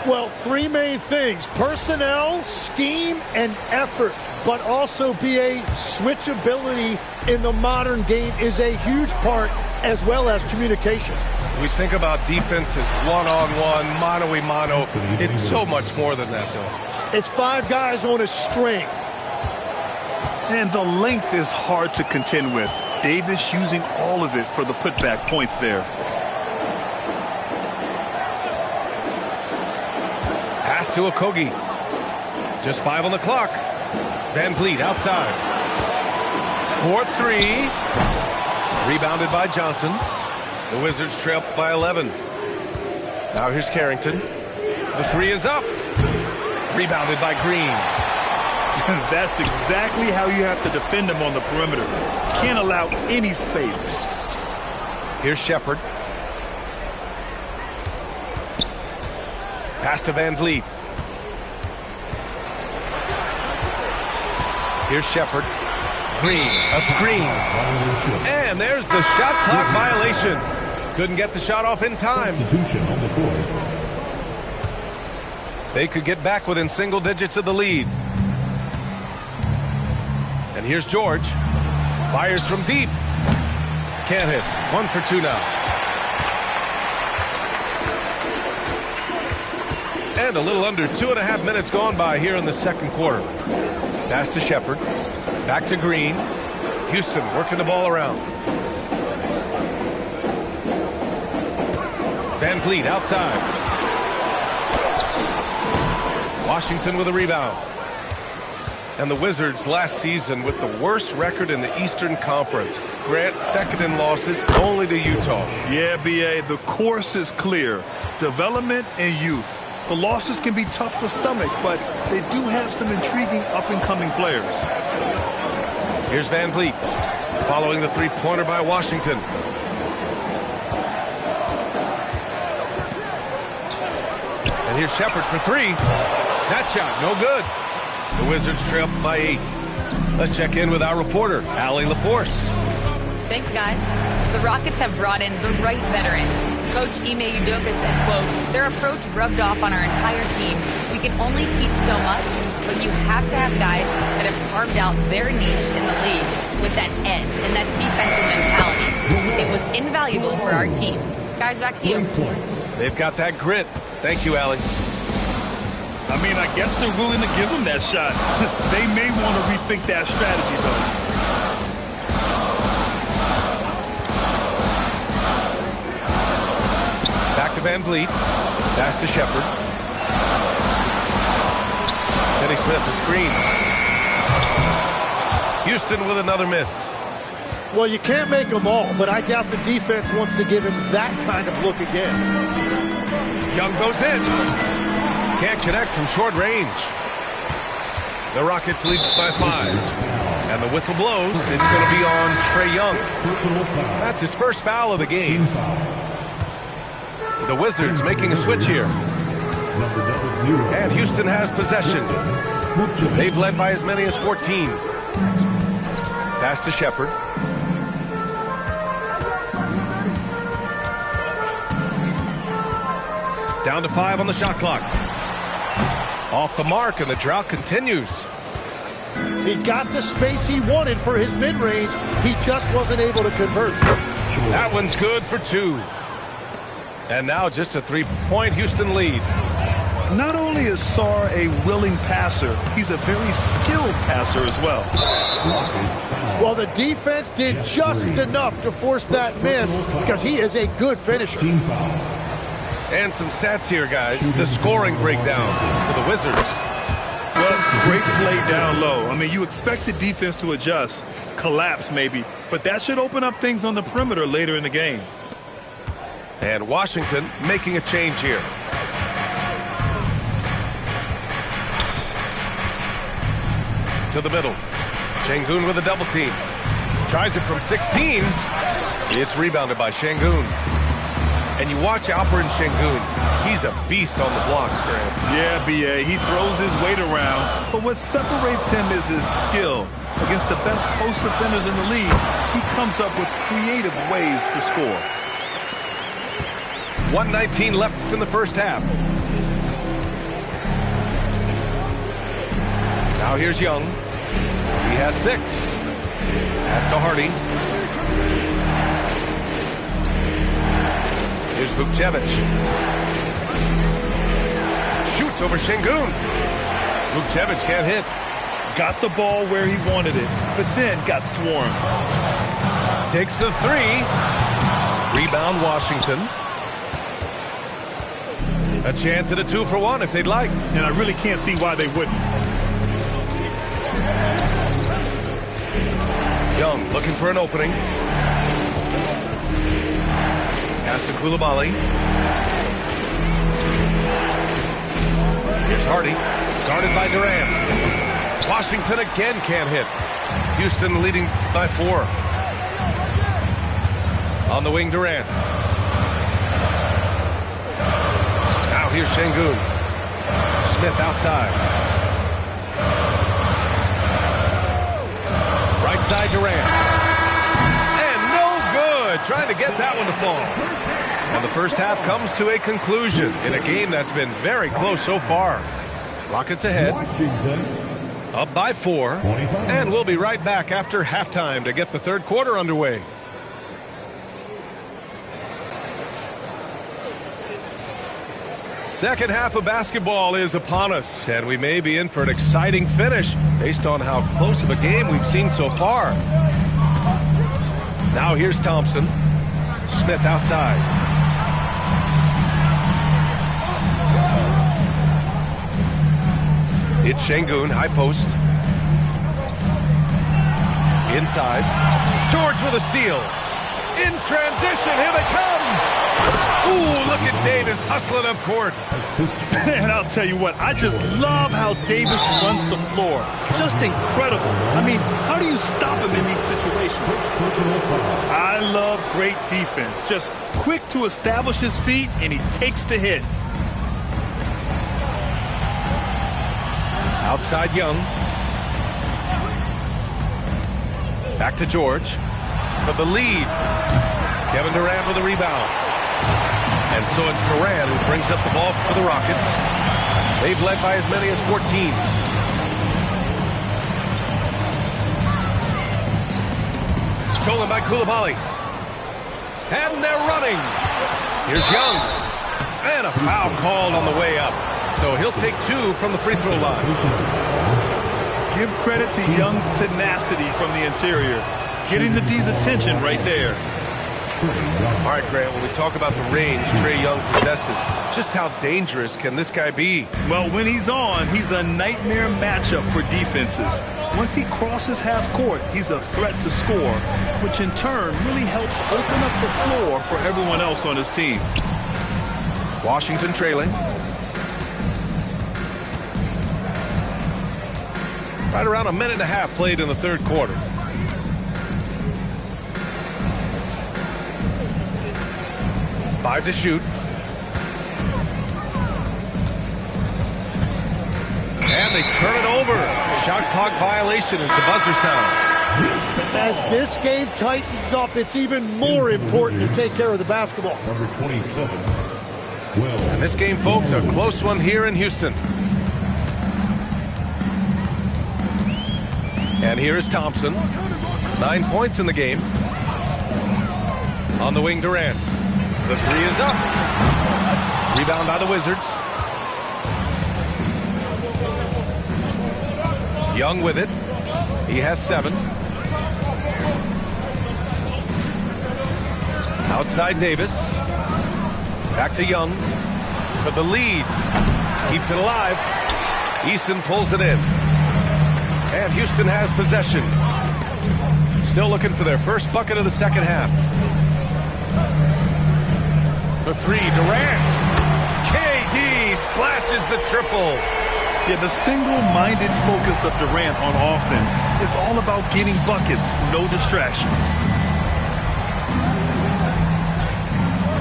Well, 3 main things: personnel, scheme, and effort. But also BA, switchability in the modern game is a huge part, as well as communication. We think about defense as one-on-one, mano-a-mano. It's so much more than that, though. It's 5 guys on a string. And the length is hard to contend with. Davis using all of it for the putback points there. Pass to Okogie. Just 5 on the clock. Van Vliet outside. 4-3. Rebounded by Johnson. The Wizards trail by 11. Now here's Carrington. The 3 is up. Rebounded by Green. That's exactly how you have to defend him on the perimeter. Can't allow any space. Here's Shepherd. Pass to Van Vliet. Here's Shepherd. Green, a screen. And there's the shot clock violation. Couldn't get the shot off in time. They could get back within single digits of the lead. And here's George. Fires from deep. Can't hit. 1 for 2 now. And a little under 2.5 minutes gone by here in the second quarter. Pass to Shepherd. Back to Green. Houston working the ball around. Van Vliet outside. Washington with a rebound. And the Wizards last season with the worst record in the Eastern Conference. Grant second in losses only to Utah. Yeah, BA, the course is clear. Development and youth. The losses can be tough to stomach, but they do have some intriguing up-and-coming players. Here's Van Vliet, following the 3-pointer by Washington. And here's Shepherd for 3. That shot, no good. The Wizards trail by 8. Let's check in with our reporter, Allie LaForce. Thanks, guys. The Rockets have brought in the right veterans. Coach Ime Udoka said, quote, "Their approach rubbed off on our entire team. We can only teach so much, but you have to have guys that have carved out their niche in the league with that edge and that defensive mentality. It was invaluable for our team." Guys, back to you. They've got that grit. Thank you, Allie. I mean, I guess they're willing to give him that shot. They may want to rethink that strategy, though. Back to Van Vliet. Pass to Shepherd. Finney-Smith, a screen. Houston with another miss. Well, you can't make them all, but I doubt the defense wants to give him that kind of look again. Young goes in. Can't connect from short range. The Rockets lead by 5. And the whistle blows. It's going to be on Trae Young. That's his first foul of the game. The Wizards making a switch here. And Houston has possession. They've led by as many as 14. Pass to Shepherd. Down to 5 on the shot clock. Off the mark, and the drought continues. He got the space he wanted for his mid-range. He just wasn't able to convert. That one's good for 2. And now just a 3-point Houston lead. Not only is Sarr a willing passer, he's a very skilled passer as well. Well, the defense did just enough to force that miss because he is a good finisher. And some stats here, guys. The scoring breakdown for the Wizards. Well, great play down low. I mean, you expect the defense to adjust, collapse maybe, but that should open up things on the perimeter later in the game. And Washington making a change here. To the middle. Şengün with a double team. Tries it from 16. It's rebounded by Şengün. And you watch Alperen Şengün. He's a beast on the blocks, Grant. Yeah, B.A. He throws his weight around, but what separates him is his skill. Against the best post defenders in the league, he comes up with creative ways to score. 1:19 left in the first half. Now here's Young. He has 6. Pass to Hardy. Here's Vukcevic. Shoots over Şengün. Vukcevic can't hit. Got the ball where he wanted it, but then got swarmed. Takes the 3. Rebound Washington. A chance at a 2-for-1 if they'd like. And I really can't see why they wouldn't. Young looking for an opening. Pass to Coulibaly. Here's Hardy. Guarded by Durant. Washington again can't hit. Houston leading by 4. On the wing, Durant. Now here's Şengün. Smith outside. Right side, Durant. And no good. Trying to get that one to fall. And the first half comes to a conclusion in a game that's been very close so far. Rockets ahead. Up by 4. And we'll be right back after halftime to get the third quarter underway. Second half of basketball is upon us, and we may be in for an exciting finish based on how close of a game we've seen so far. Now here's Thompson. Smith outside. It's Şengün, high post. Inside. George with a steal. In transition, here they come. Ooh, look at Davis hustling up court. And I'll tell you what, I just love how Davis runs the floor. Just incredible. I mean, how do you stop him in these situations? I love great defense. Just quick to establish his feet, and he takes the hit. Outside Young. Back to George for the lead. Kevin Durant with a rebound. And so it's Durant who brings up the ball for the Rockets. They've led by as many as 14. Stolen by Coulibaly. And they're running. Here's Young. And a foul called on the way up. So he'll take 2 from the free throw line. Give credit to Young's tenacity from the interior. Getting the D's attention right there. All right, Grant, when we talk about the range Trae Young possesses, just how dangerous can this guy be? Well, when he's on, he's a nightmare matchup for defenses. Once he crosses half court, he's a threat to score, which in turn really helps open up the floor for everyone else on his team. Washington trailing. Right around a minute and a half played in the third quarter. Five to shoot. And they turn it over. Shot clock violation as the buzzer sounds. As this game tightens up, it's even more important to take care of the basketball. Number 27. And this game, folks, a close one here in Houston. And here is Thompson. 9 points in the game. On the wing, Durant. The three is up. Rebound by the Wizards. Young with it. He has 7. Outside Davis. Back to Young for the lead. Keeps it alive. Eason pulls it in. And Houston has possession. Still looking for their first bucket of the second half. For three, Durant. KD splashes the triple. Yeah, the single-minded focus of Durant on offense. It's all about getting buckets, no distractions.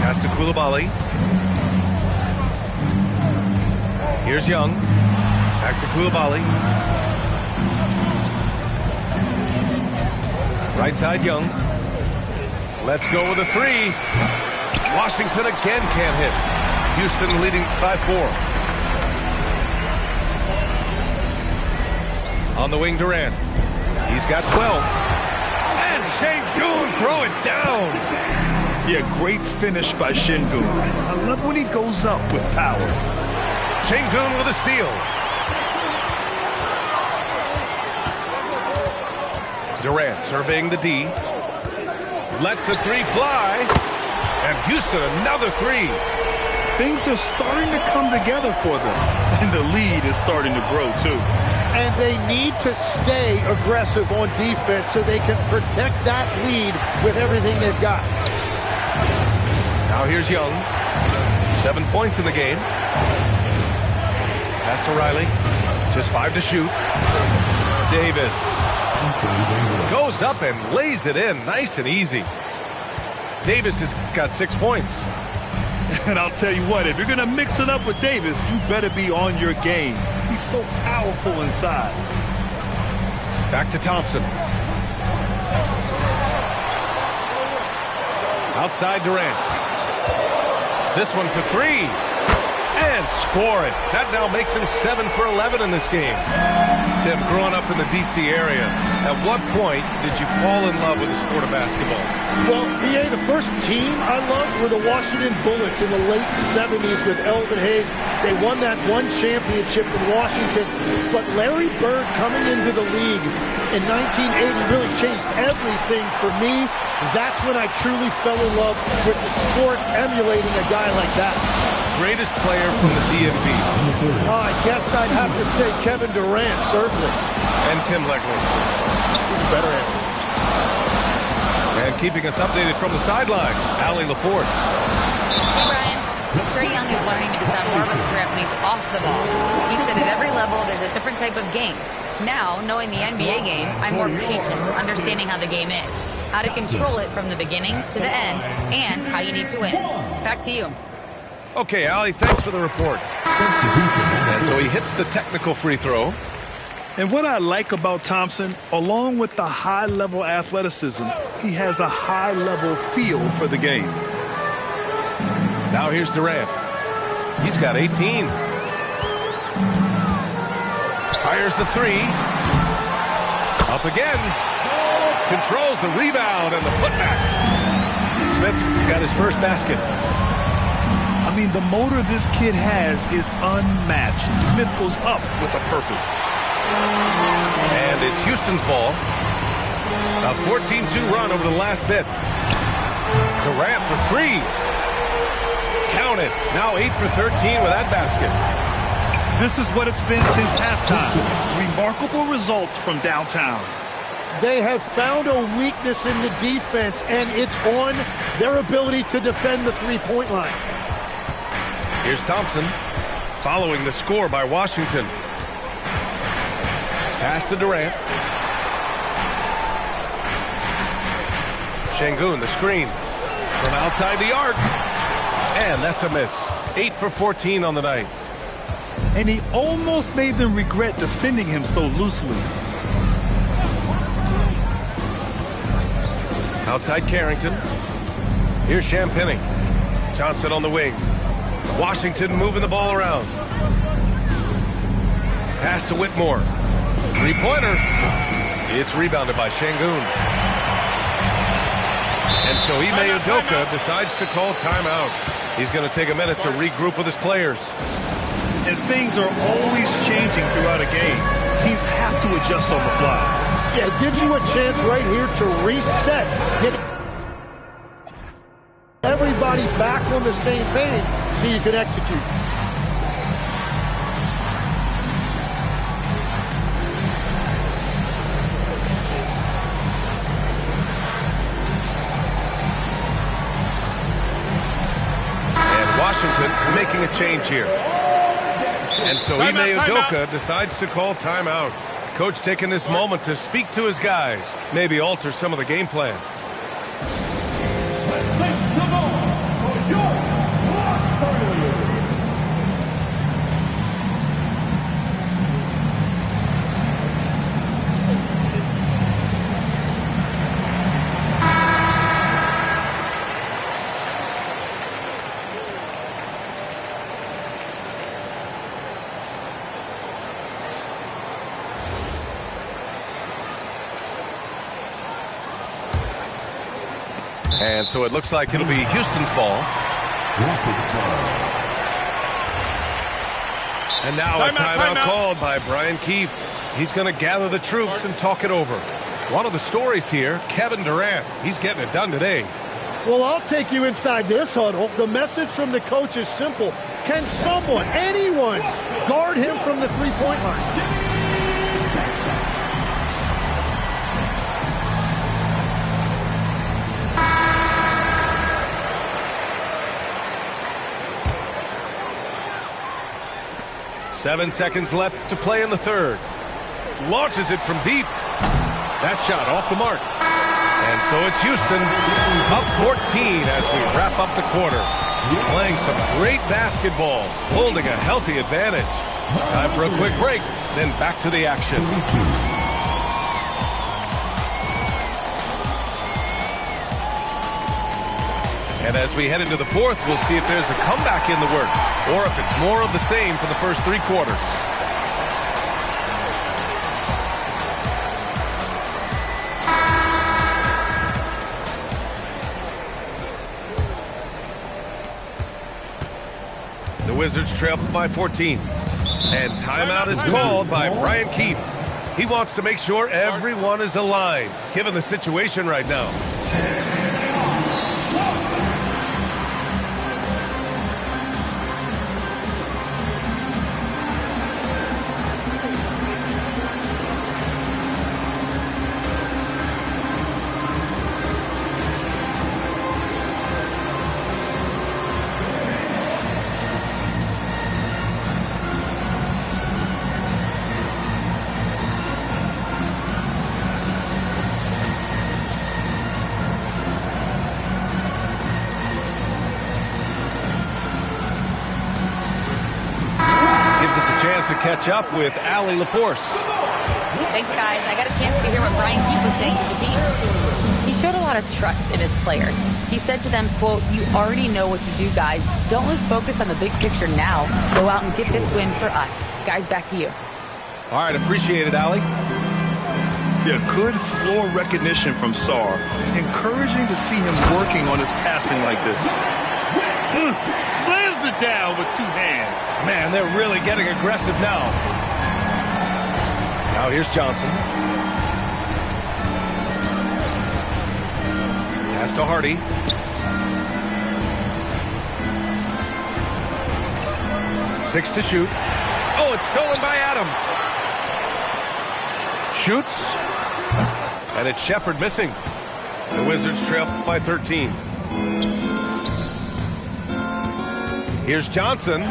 Pass to Coulibaly. Here's Young. Back to Coulibaly. Right side, Young. Let's go with a three. Washington again can't hit. Houston leading by 4. On the wing, Durant. He's got 12. And Sengun throw it down. Yeah, great finish by Sengun. I love when he goes up with power. Sengun with a steal. Durant surveying the D. Lets the three fly. And Houston another three. Things are starting to come together for them. And the lead is starting to grow, too. And they need to stay aggressive on defense so they can protect that lead with everything they've got. Now here's Young. 7 points in the game. Pass to Riley. Just 5 to shoot. Davis goes up and lays it in nice and easy. Davis has got 6 points. And I'll tell you what, if you're going to mix it up with Davis, you better be on your game. He's so powerful inside. Back to Thompson. Outside Durant. This one for 3. And score it. That now makes him 7 for 11 in this game. Tim, growing up in the D.C. area, at what point did you fall in love with the sport of basketball? Well, BA, the first team I loved were the Washington Bullets in the late 70s with Elvin Hayes. They won that one championship in Washington. But Larry Bird coming into the league in 1980 really changed everything for me. That's when I truly fell in love with the sport emulating a guy like that. Greatest player from the DMV? I guess I'd have to say Kevin Durant, certainly. And Tim Legler. Better answer. And keeping us updated from the sideline, Allie LaForce. Hey, Brian. Trae Young is learning to become more of a threat when he's off the ball. He said at every level there's a different type of game. Now, knowing the NBA game, I'm more patient, understanding how the game is, how to control it from the beginning to the end, and how you need to win. Back to you. Okay, Allie, thanks for the report. And so he hits the technical free throw. And what I like about Thompson, along with the high-level athleticism, he has a high-level feel for the game. Now here's Durant. He's got 18. Fires the three. Up again. Controls the rebound and the putback. Smith's got his first basket. I mean, the motor this kid has is unmatched. Smith goes up with a purpose. And it's Houston's ball. A 14-2 run over the last bit. Durant for 3. Count it. Now 8 for 13 with that basket. This is what it's been since halftime. Remarkable results from downtown. They have found a weakness in the defense, and it's on their ability to defend the three-point line. Here's Thompson following the score by Washington. Pass to Durant. Sengun, the screen from outside the arc. And that's a miss. 8 for 14 on the night. And he almost made them regret defending him so loosely. Outside Carrington. Here's Champagnie. Johnson on the wing. Washington moving the ball around. Pass to Whitmore. Three-pointer. It's rebounded by Şengün. And so Ime Udoka decides to call timeout. He's going to take a minute to regroup with his players. And things are always changing throughout a game. Teams have to adjust on the fly. Yeah, it gives you a chance right here to reset. Get everybody back on the same page so you can execute. Washington making a change here. And so Ime Udoka decides to call timeout. Coach taking this moment to speak to his guys, maybe alter some of the game plan. And so it looks like it'll be Houston's ball. And now a timeout called by Brian Keefe. He's going to gather the troops and talk it over. One of the stories here, Kevin Durant. He's getting it done today. Well, I'll take you inside this huddle. The message from the coach is simple. Can someone, anyone, guard him from the three-point line? 7 seconds left to play in the third. Launches it from deep. That shot off the mark. And so it's Houston up 14 as we wrap up the quarter. Playing some great basketball, holding a healthy advantage. Time for a quick break, then back to the action. And as we head into the fourth, we'll see if there's a comeback in the works or if it's more of the same for the first three quarters. The Wizards trail by 14. And timeout is called by Brian Keefe. He wants to make sure everyone is aligned, given the situation right now. To catch up with Allie LaForce. Thanks, guys. I got a chance to hear what Brian Keefe was saying to the team. He showed a lot of trust in his players. He said to them, quote, "You already know what to do, guys. Don't lose focus on the big picture now. Go out and get this win for us." Guys, back to you. All right, appreciate it, Allie. Yeah, good floor recognition from Sarr. Encouraging to see him working on his passing like this. Slams it down with two hands. Man, they're really getting aggressive now. Now here's Johnson. Pass to Hardy. Six to shoot. Oh, it's stolen by Adams. Shoots. And it's Shepherd missing. The Wizards trail by 13. Here's Johnson.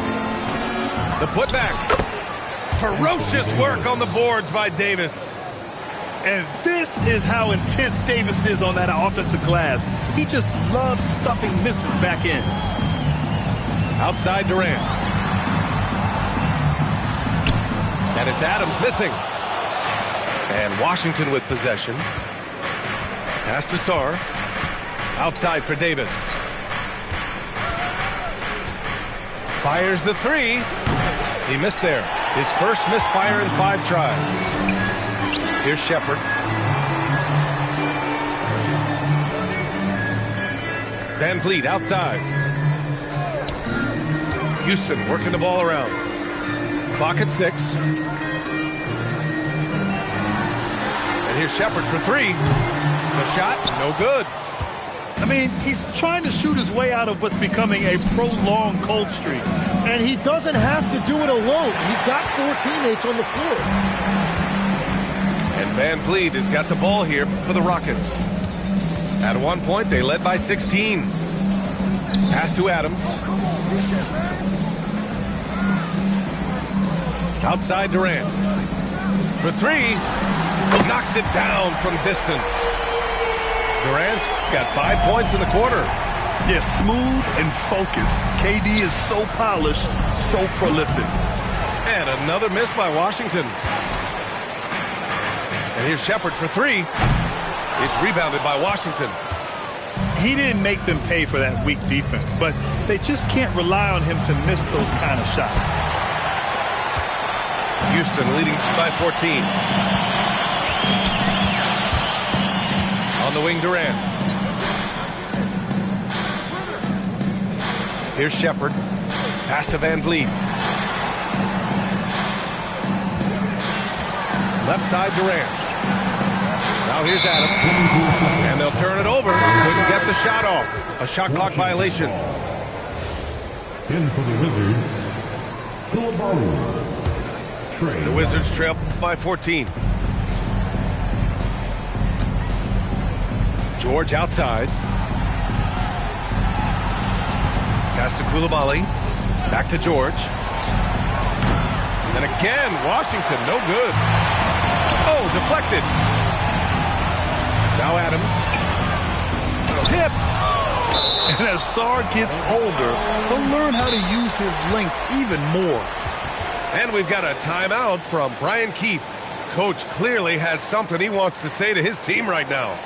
The putback. Ferocious work on the boards by Davis. And this is how intense Davis is on that offensive glass. He just loves stuffing misses back in. Outside Durant. And it's Adams missing. And Washington with possession. Pass to Sarr. Outside for Davis. Fires the three. He missed there. His first misfire in 5 tries. Here's Shepherd. Van Vliet outside. Houston working the ball around. Clock at 6. And here's Shepard for 3. The shot, no good. I mean, he's trying to shoot his way out of what's becoming a prolonged cold streak. And he doesn't have to do it alone. He's got 4 teammates on the floor. And Van Vliet has got the ball here for the Rockets. At one point, they led by 16. Pass to Adams. Outside Durant. For 3. Knocks it down from distance. Durant's got 5 points in the quarter. Yeah, smooth and focused. KD is so polished, so prolific. And another miss by Washington. And here's Shepard for 3. It's rebounded by Washington. He didn't make them pay for that weak defense, but they just can't rely on him to miss those kind of shots. Houston leading by 14. On the wing, Durant. Here's Shepard. Pass to Van Vliet. Left side, Durant. Now here's Adams. And they'll turn it over. Couldn't get the shot off. A shot clock violation. In for the Wizards, Coulibaly. The Wizards trail by 14. George outside. Pass to Coulibaly. Back to George. And again, Washington, no good. Oh, deflected. Now Adams. Tipped. And as Sarr gets older, he'll learn how to use his length even more. And we've got a timeout from Brian Keefe. Coach clearly has something he wants to say to his team right now.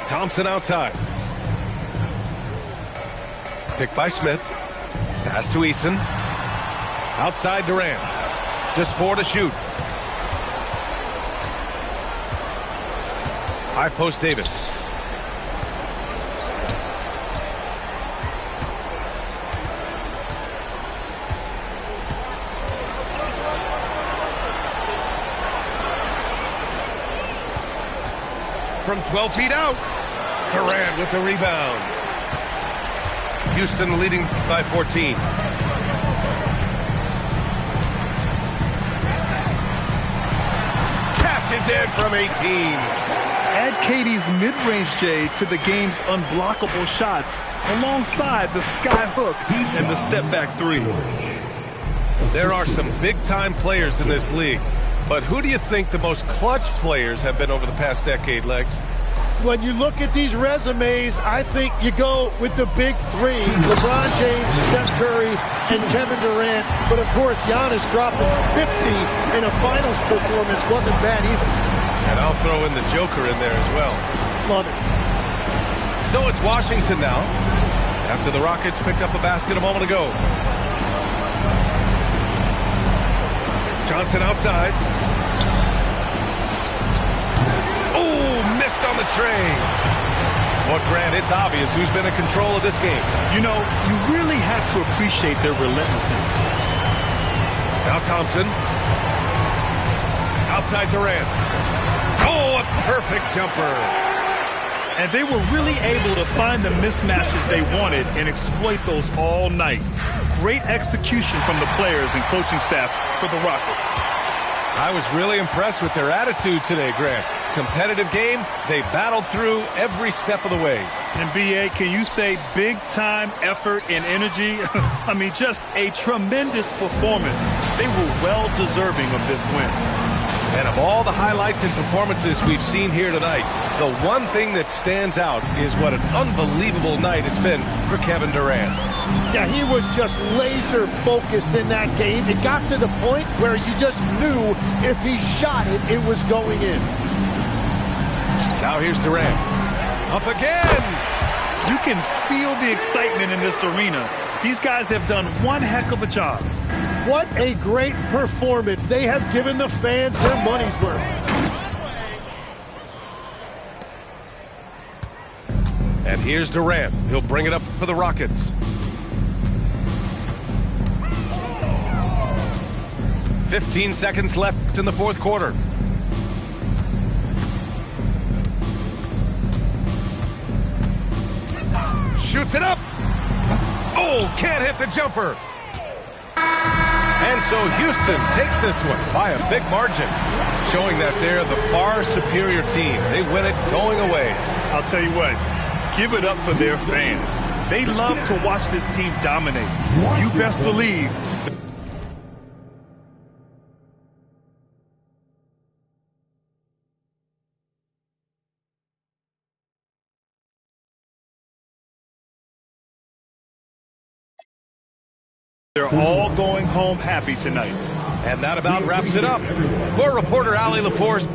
Thompson outside. Picked by Smith. Pass to Eason. Outside Durant. Just 4 to shoot. High post Davis. From 12 feet out. Durant with the rebound. Houston leading by 14. Cashes in from 18. Add KD's mid-range J to the game's unblockable shots alongside the sky hook and the step-back 3. There are some big-time players in this league, but who do you think the most clutch players have been over the past decade, Legs? When you look at these resumes, I think you go with the big 3, LeBron James, Steph Curry, and Kevin Durant. But, of course, Giannis dropping 50 in a finals performance wasn't bad either. And I'll throw in the Joker in there as well. Love it. So it's Washington now, after the Rockets picked up a basket a moment ago. Johnson outside. On the train. Well, Grant, it's obvious who's been in control of this game. You know, you really have to appreciate their relentlessness. Now Thompson. Outside Durant. Oh, a perfect jumper. And they were really able to find the mismatches they wanted and exploit those all night. Great execution from the players and coaching staff for the Rockets. I was really impressed with their attitude today, Grant. competitive game. They battled through every step of the way. And B.A., can you say big-time effort and energy? I mean, just a tremendous performance. They were well-deserving of this win. And of all the highlights and performances we've seen here tonight, the one thing that stands out is what an unbelievable night it's been for Kevin Durant. Yeah, he was just laser focused in that game. It got to the point where you just knew if he shot it, it was going in. Now here's Durant. Up again! You can feel the excitement in this arena. These guys have done one heck of a job. What a great performance. They have given the fans their money's worth. And here's Durant. He'll bring it up for the Rockets. 15 seconds left in the fourth quarter. Shoots it up. Oh, can't hit the jumper. And so Houston takes this one by a big margin, showing that they're the far superior team. They win it going away. I'll tell you what, give it up for their fans. They love to watch this team dominate. You best believe. They're all going home happy tonight. And that about wraps it up. For reporter Allie LaForce.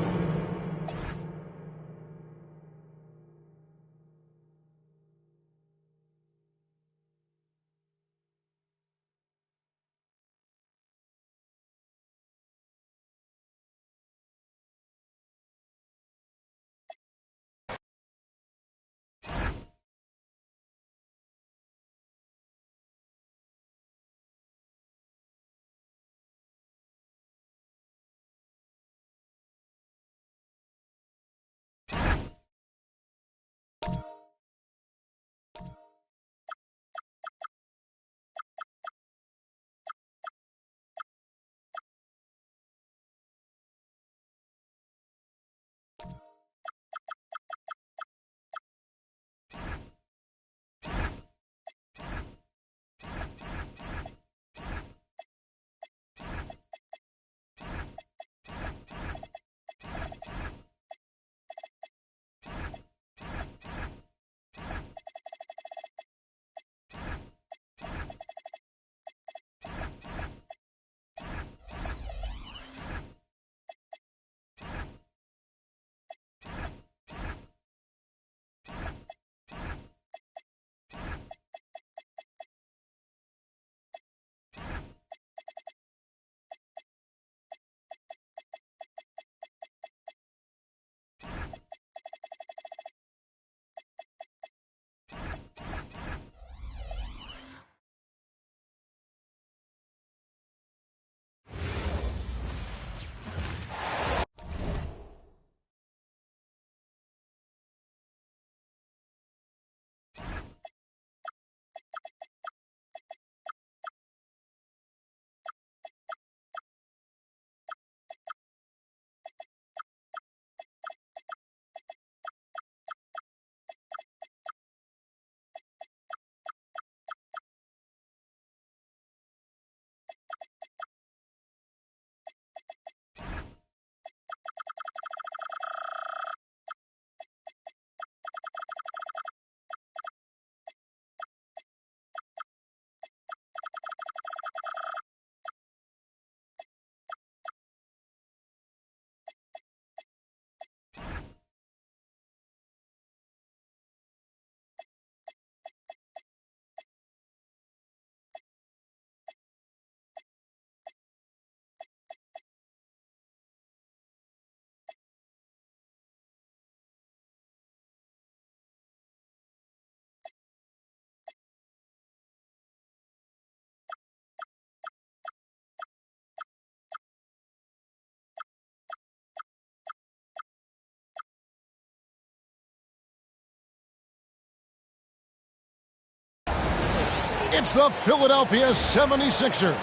It's the Philadelphia 76ers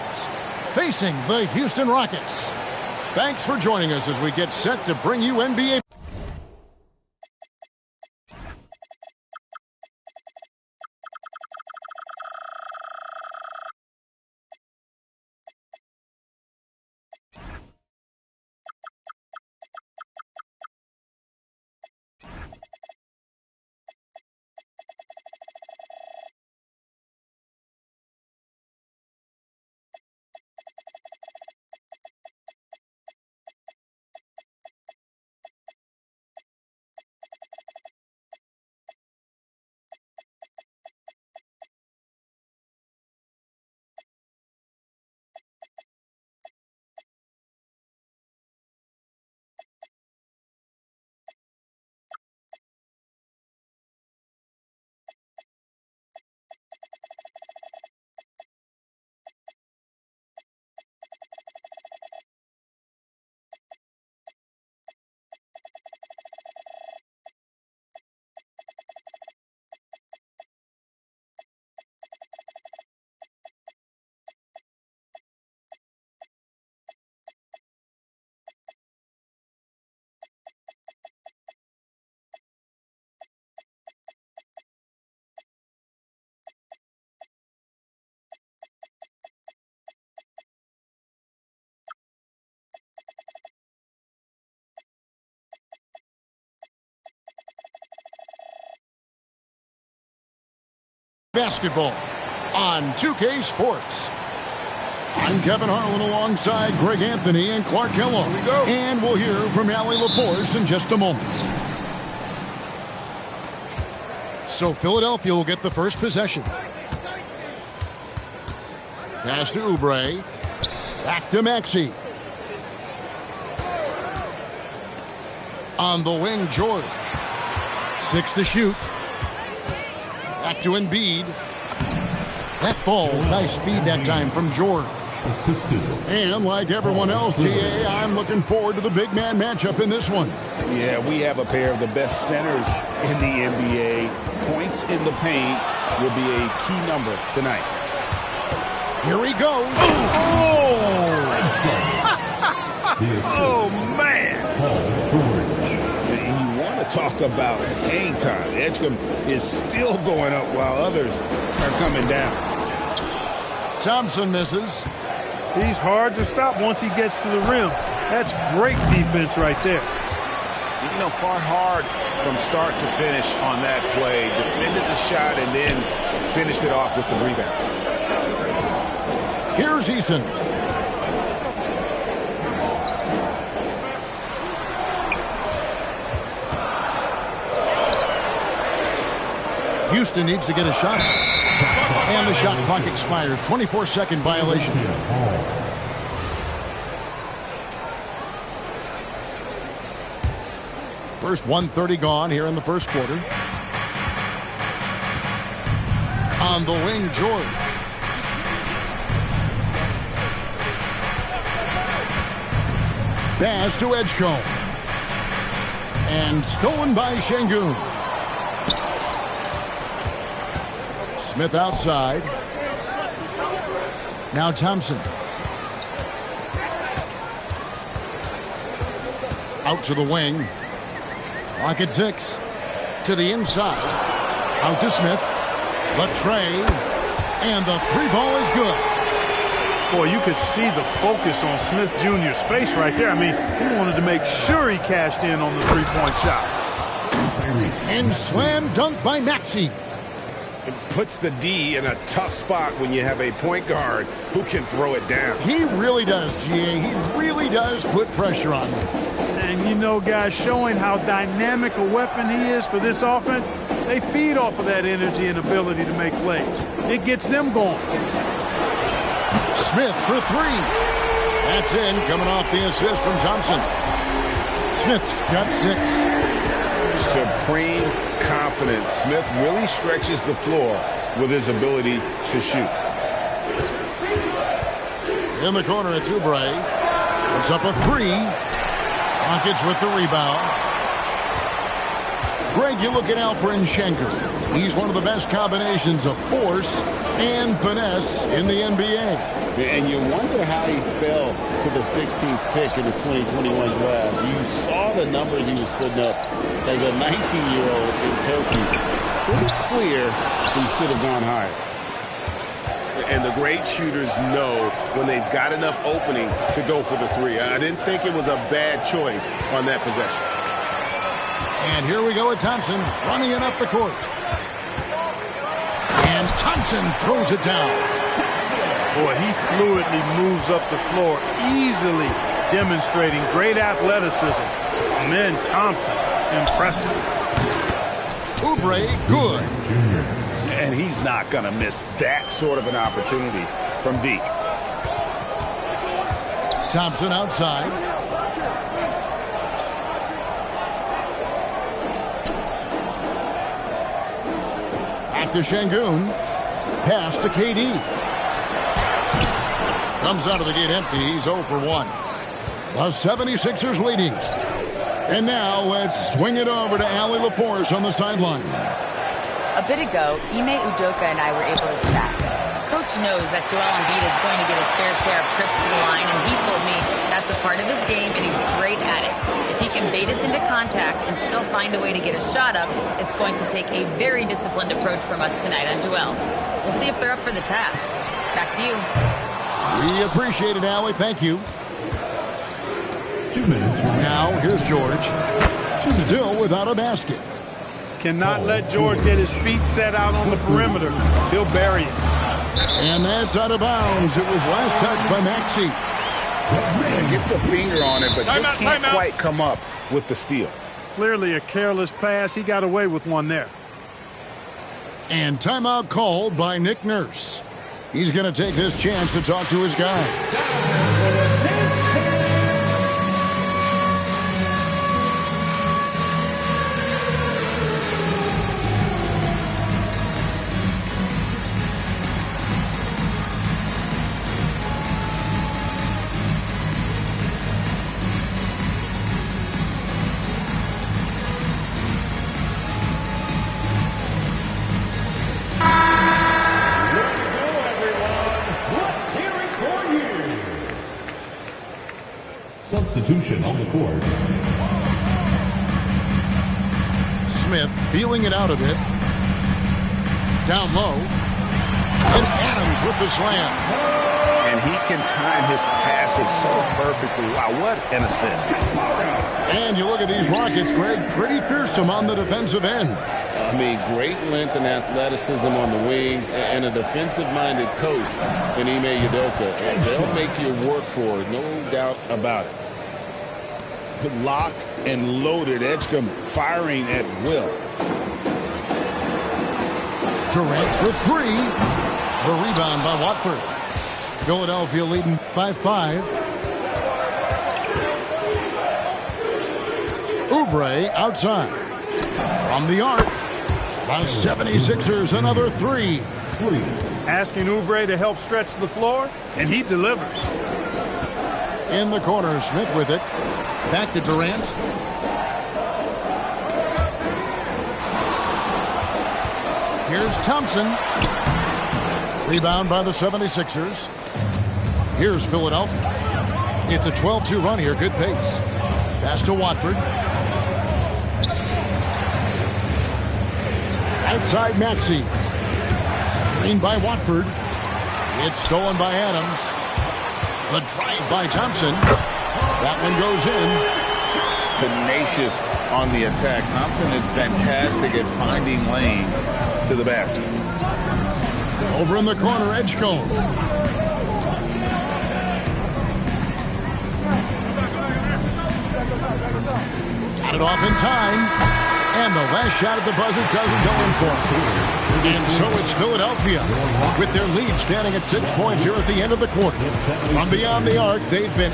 facing the Houston Rockets. Thanks for joining us as we get set to bring you NBA. basketball on 2K Sports. I'm Kevin Harlan alongside Greg Anthony and Clark Kellogg. Here we go. And we'll hear from Allie LaForce in just a moment. So Philadelphia will get the first possession. Pass to Oubre. Back to Maxey. On the wing, George. 6 to shoot. Back to Embiid. That falls. Nice feed that time from George. And like everyone else, GA, I'm looking forward to the big man matchup in this one. Yeah, we have a pair of the best centers in the NBA. Points in the paint will be a key number tonight. Here he goes. Oh, man. And you want to talk about hang time. Edgecombe is still going up while others are coming down. Thompson misses. He's hard to stop once he gets to the rim. That's great defense right there. You know, fought hard from start to finish on that play. Defended the shot and then finished it off with the rebound. Here's Eason. Houston needs to get a shot. And the shot clock expires. 24-second violation. First 1:30 gone here in the first quarter. On the wing, George. Pass to Edgecombe. And stolen by Şengün. Smith outside. Now Thompson. Out to the wing. Clock at 6. To the inside. Out to Smith. The tray. And the three ball is good. Boy, you could see the focus on Smith Jr.'s face right there. I mean, he wanted to make sure he cashed in on the three-point shot. And slam dunk by Maxey. It puts the D in a tough spot when you have a point guard who can throw it down. He really does, GA. He really does put pressure on him. And you know, guys, showing how dynamic a weapon he is for this offense, they feed off of that energy and ability to make plays. It gets them going. Smith for 3. That's in, coming off the assist from Thompson. Smith's got 6. Supreme confidence. Smith really stretches the floor with his ability to shoot. In the corner, it's Oubre. It's up a 3. Rockets with the rebound. Greg, you look at Alperen Şengün. He's one of the best combinations of force and finesse in the NBA. And you wonder how he fell to the 16th pick in the 2021 draft. You saw the numbers he was putting up as a 19-year-old in Turkey. Pretty clear he should have gone higher. And the great shooters know when they've got enough opening to go for the 3. I didn't think it was a bad choice on that possession. And here we go with Thompson running it up the court. And Thompson throws it down. Boy, he fluidly moves up the floor, easily demonstrating great athleticism. Man, Thompson, impressive. Oubre, good. And he's not going to miss that sort of an opportunity from deep. Thompson outside. Back to Şengün. Pass to KD. Comes out of the gate empty. He's 0 for 1. The 76ers leading. And now let's swing it over to Allie LaForce on the sideline. A bit ago, Ime Udoka and I were able to chat. Coach knows that Joel Embiid is going to get his fair share of trips to the line, and he told me that's a part of his game, and he's great at it. If he can bait us into contact and still find a way to get a shot up, it's going to take a very disciplined approach from us tonight on Joel. We'll see if they're up for the task. Back to you. We appreciate it, Allie. Thank you. 2 minutes. Now, here's George. Still without a basket. Cannot let George get his feet set out on the perimeter. He'll bury it. And that's out of bounds. It was last touched by Maxey. Gets a finger on it, but just can't quite come up with the steal. Clearly a careless pass. He got away with one there. And timeout called by Nick Nurse. He's going to take this chance to talk to his guys. Substitution on the court. Smith feeling it out a bit. Down low. And Adams with the slam. And he can time his passes so perfectly. Wow, what an assist. And you look at these Rockets, Greg, pretty fearsome on the defensive end. I mean, great length and athleticism on the wings and a defensive-minded coach in Ime Udoka. And they'll make you work for it, no doubt about it. Locked and loaded. Edgecombe firing at will. Durant for three. The rebound by Watford. Philadelphia leading by 5. Oubre outside. From the arc. By 76ers, another 3. Asking Oubre to help stretch the floor, and he delivers. In the corner, Smith with it. Back to Durant. Here's Thompson. Rebound by the 76ers. Here's Philadelphia. It's a 12-2 run here. Good pace. Pass to Watford. Outside Maxey. Screen by Watford. It's stolen by Adams. The drive by Thompson. That one goes in. Tenacious on the attack. Thompson is fantastic at finding lanes to the basket. Over in the corner, Edgecombe. Got it off in time. And the last shot at the buzzer doesn't go in for him. And so it's Philadelphia with their lead standing at 6 points here at the end of the quarter. From beyond the arc, they've been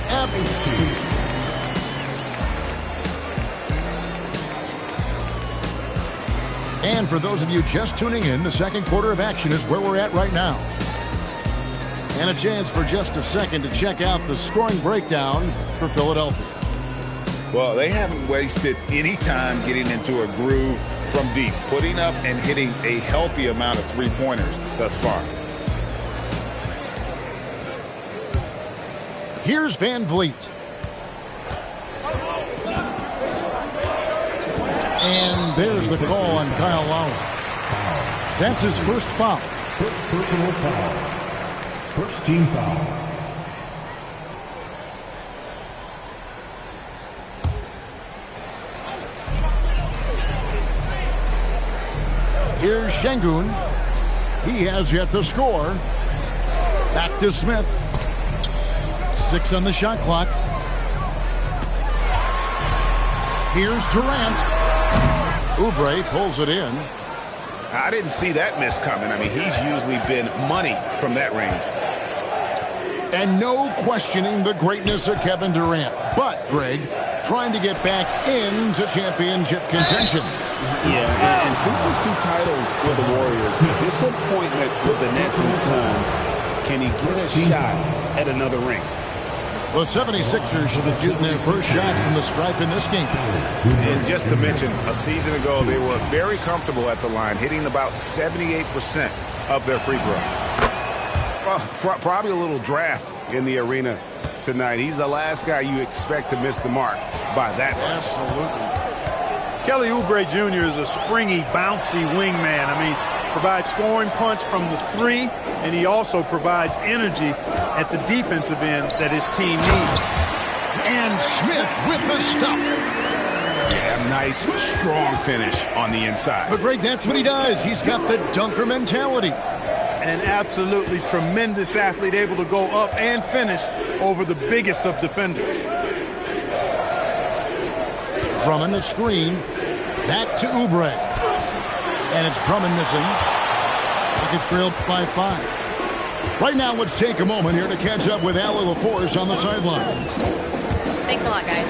And for those of you just tuning in, the second quarter of action is where we're at right now. And a chance for just a second to check out the scoring breakdown for Philadelphia. Well, they haven't wasted any time getting into a groove from deep, putting up and hitting a healthy amount of three-pointers thus far. Here's Van Vliet. And there's the call on Kyle Lowry. That's his first foul. First personal foul. First team foul. Here's Şengün. He has yet to score. Back to Smith. 6 on the shot clock. Here's Durant. Oubre pulls it in. I didn't see that miss coming. I mean, he's usually been money from that range. And no questioning the greatness of Kevin Durant. But, Greg, trying to get back into championship contention. Yeah, and since his 2 titles with the Warriors, disappointment with the Nets and Suns, can he get a shot at another ring? The 76ers shooting their first shots from the stripe in this game. And just to mention, a season ago, they were very comfortable at the line, hitting about 78% of their free throws. Well, probably a little draft in the arena tonight. He's the last guy you expect to miss the mark by that much. Absolutely. Kelly Oubre Jr. is a springy, bouncy wingman. I mean, provides scoring punch from the 3, and he also provides energy at the defensive end that his team needs. And Smith with the stuff. Yeah, nice, strong finish on the inside. But, Greg, that's what he does. He's got the dunker mentality. An absolutely tremendous athlete, able to go up and finish over the biggest of defenders. Drummond a screen. Back to Oubre. And it's Drummond missing. It's trailed by 5. Right now, let's take a moment here to catch up with Allie LaForce on the sidelines. Thanks a lot, guys.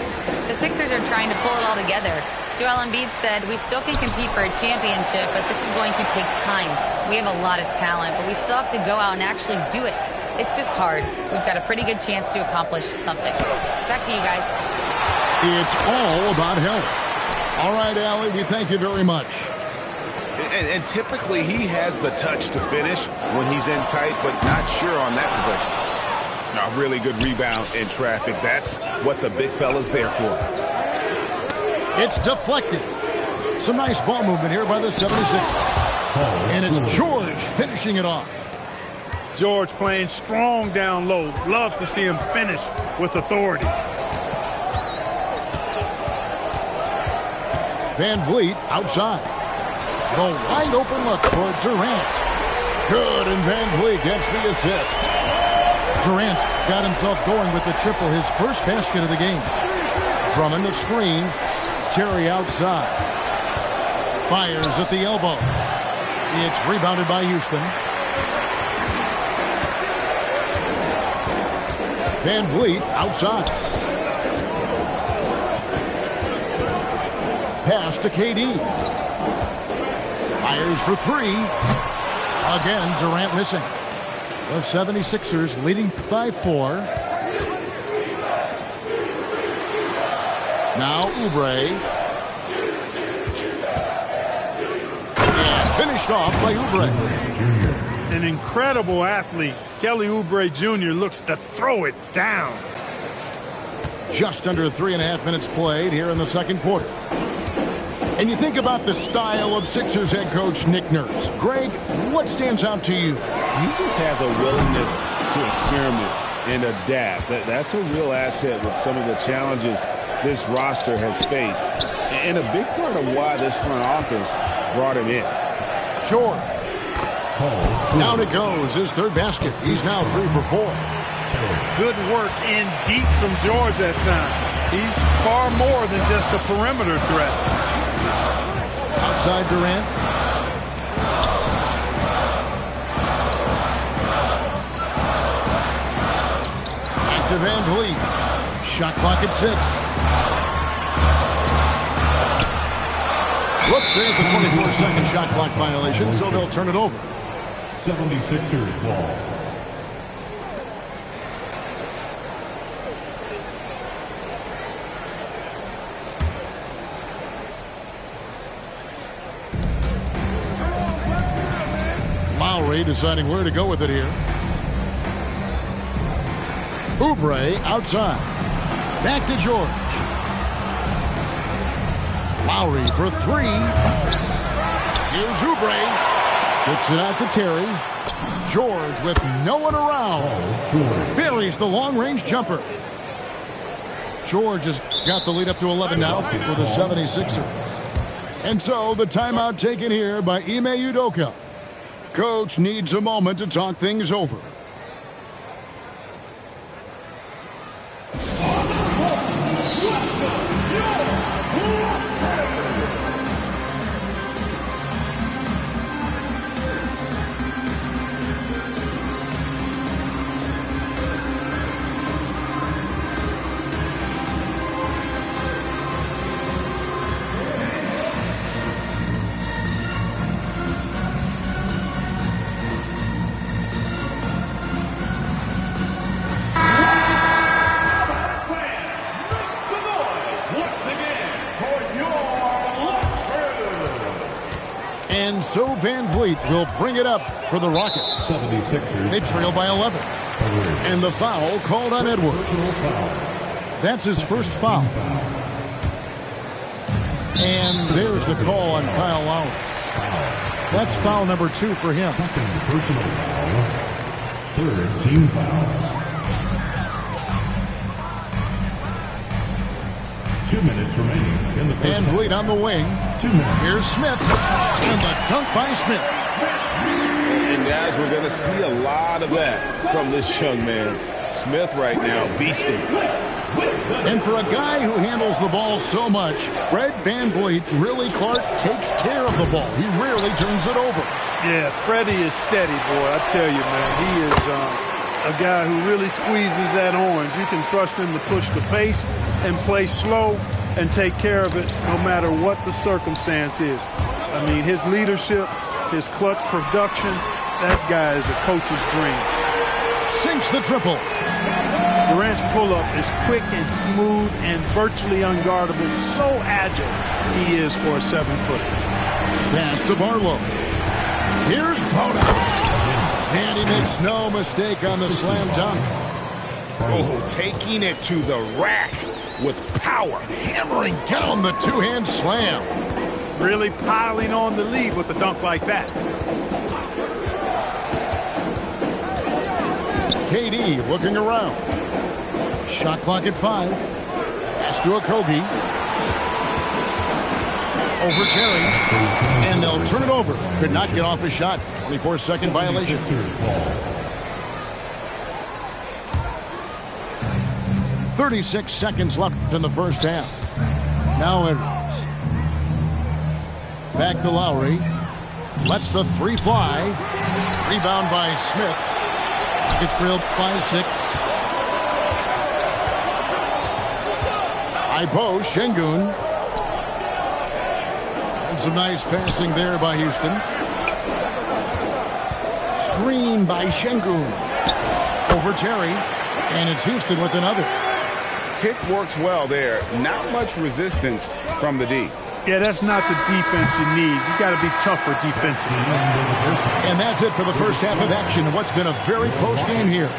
The Sixers are trying to pull it all together. Joel Embiid said, we still can compete for a championship, but this is going to take time. We have a lot of talent, but we still have to go out and actually do it. It's just hard. We've got a pretty good chance to accomplish something. Back to you guys. It's all about health. All right, Allie, we thank you very much. And typically he has the touch to finish when he's in tight, but not sure on that possession. A really good rebound in traffic. That's what the big fella's there for. It's deflected. Some nice ball movement here by the 76ers. And it's George finishing it off. George playing strong down low. Love to see him finish with authority. Van Vliet outside. The wide open look for Durant. Good, and Van Vliet gets the assist. Durant's got himself going with the triple, his first basket of the game. Drummond a screen. Terry outside. Fires at the elbow. It's rebounded by Houston. Van Vliet outside. Pass to KD. Fires for 3. Again, Durant missing. The 76ers leading by 4. Now Oubre. And finished off by Oubre. An incredible athlete. Kelly Oubre Jr. looks to throw it down. Just under 3.5 minutes played here in the second quarter. And you think about the style of Sixers head coach Nick Nurse. Greg, what stands out to you? He just has a willingness to experiment and adapt. That's a real asset with some of the challenges this roster has faced. And a big part of why this front office brought him in. Sure. Down it goes, his third basket. He's now 3 for 4. Good work in deep from George that time. He's far more than just a perimeter threat. Outside Durant. Back to Van Vliet. Shot clock at 6. Whoops, there's the 24-second shot clock violation, so they'll turn it over. 76ers ball. Lowry deciding where to go with it here. Oubre outside. Back to George. Lowry for 3. Here's Oubre. Kicks it out to Terry. George with no one around. Buries the long-range jumper. George has got the lead up to 11 now for the 76ers. And so the timeout taken here by Ime Udoka. Coach needs a moment to talk things over. And so Van Vliet will bring it up for the Rockets. 76ers. They trail by 11. And the foul called on Edwards. That's his first foul. And there's the call on Kyle Lowry. That's foul number 2 for him. Second personal foul. Third team foul. 2 minutes remaining in the first Van Vliet on the wing. 2 minutes. Here's Smith. And the dunk by Smith. And guys, we're going to see a lot of that from this young man. Smith right now, beasting. And for a guy who handles the ball so much, Fred VanVleet, really, Clark, takes care of the ball. He rarely turns it over. Yeah, Freddie is steady, boy. I tell you, man, he is a guy who really squeezes that orange. You can trust him to push the pace and play slow and take care of it no matter what the circumstance is. I mean, his leadership, his clutch production, that guy is a coach's dream. Sinks the triple. Durant's pull-up is quick and smooth and virtually unguardable. So agile he is for a 7-footer. Pass to Barlow. Here's Bono. And he makes no mistake on the slam dunk. Oh, taking it to the rack with power. Hammering down the two-hand slam. Really piling on the lead with a dunk like that. KD looking around. Shot clock at 5. Pass to Okogie. Over Terry. And they'll turn it over. Could not get off a shot. 24-second violation. 36 seconds left in the first half. Now Edwards. Back to Lowry. Lets the three fly. Rebound by Smith. Rockets trailed by 6. Ipo, Şengün. And some nice passing there by Houston. Screen by Şengün. Over Terry. And it's Houston with another. Pick works well there. Not much resistance from the D. Yeah, that's not the defense you need. You got to be tougher defensively. And that's it for the first half of action. What's been a very close game here.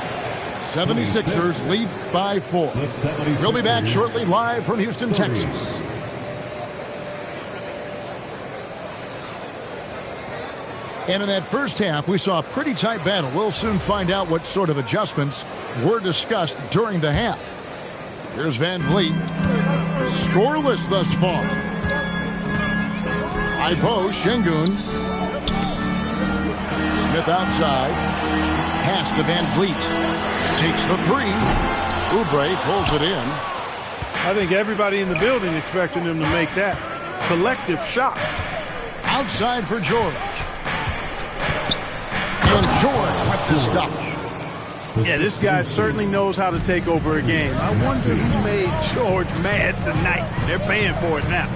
76ers lead by 4. We'll be back shortly live from Houston, Texas. And in that first half, we saw a pretty tight battle. We'll soon find out what sort of adjustments were discussed during the half. Here's Van Vliet. Scoreless thus far. Ipo, Şengün. Smith outside. Pass to Van Vliet. Takes the 3. Oubre pulls it in. I think everybody in the building expecting him to make that collective shot. Outside for George. And George with the stuff. Yeah, this guy certainly knows how to take over a game. I wonder who made George mad tonight. They're paying for it now.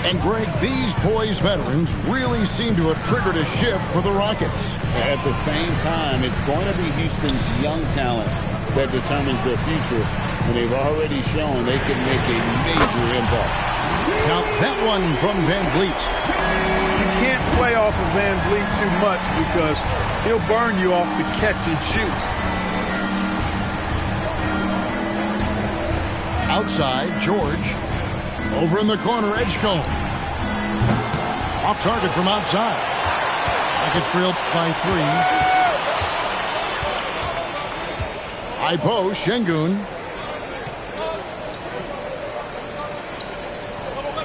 And Greg, these poised veterans really seem to have triggered a shift for the Rockets. At the same time, it's going to be Houston's young talent that determines their future. And they've already shown they can make a major impact. Now that one from Van Vliet. You can't play off of Van Vliet too much because he'll burn you off the catch and shoot. Outside, George. Over in the corner, Edgecombe. Off target from outside. Rockets trailed by 3. Ipo, Şengün.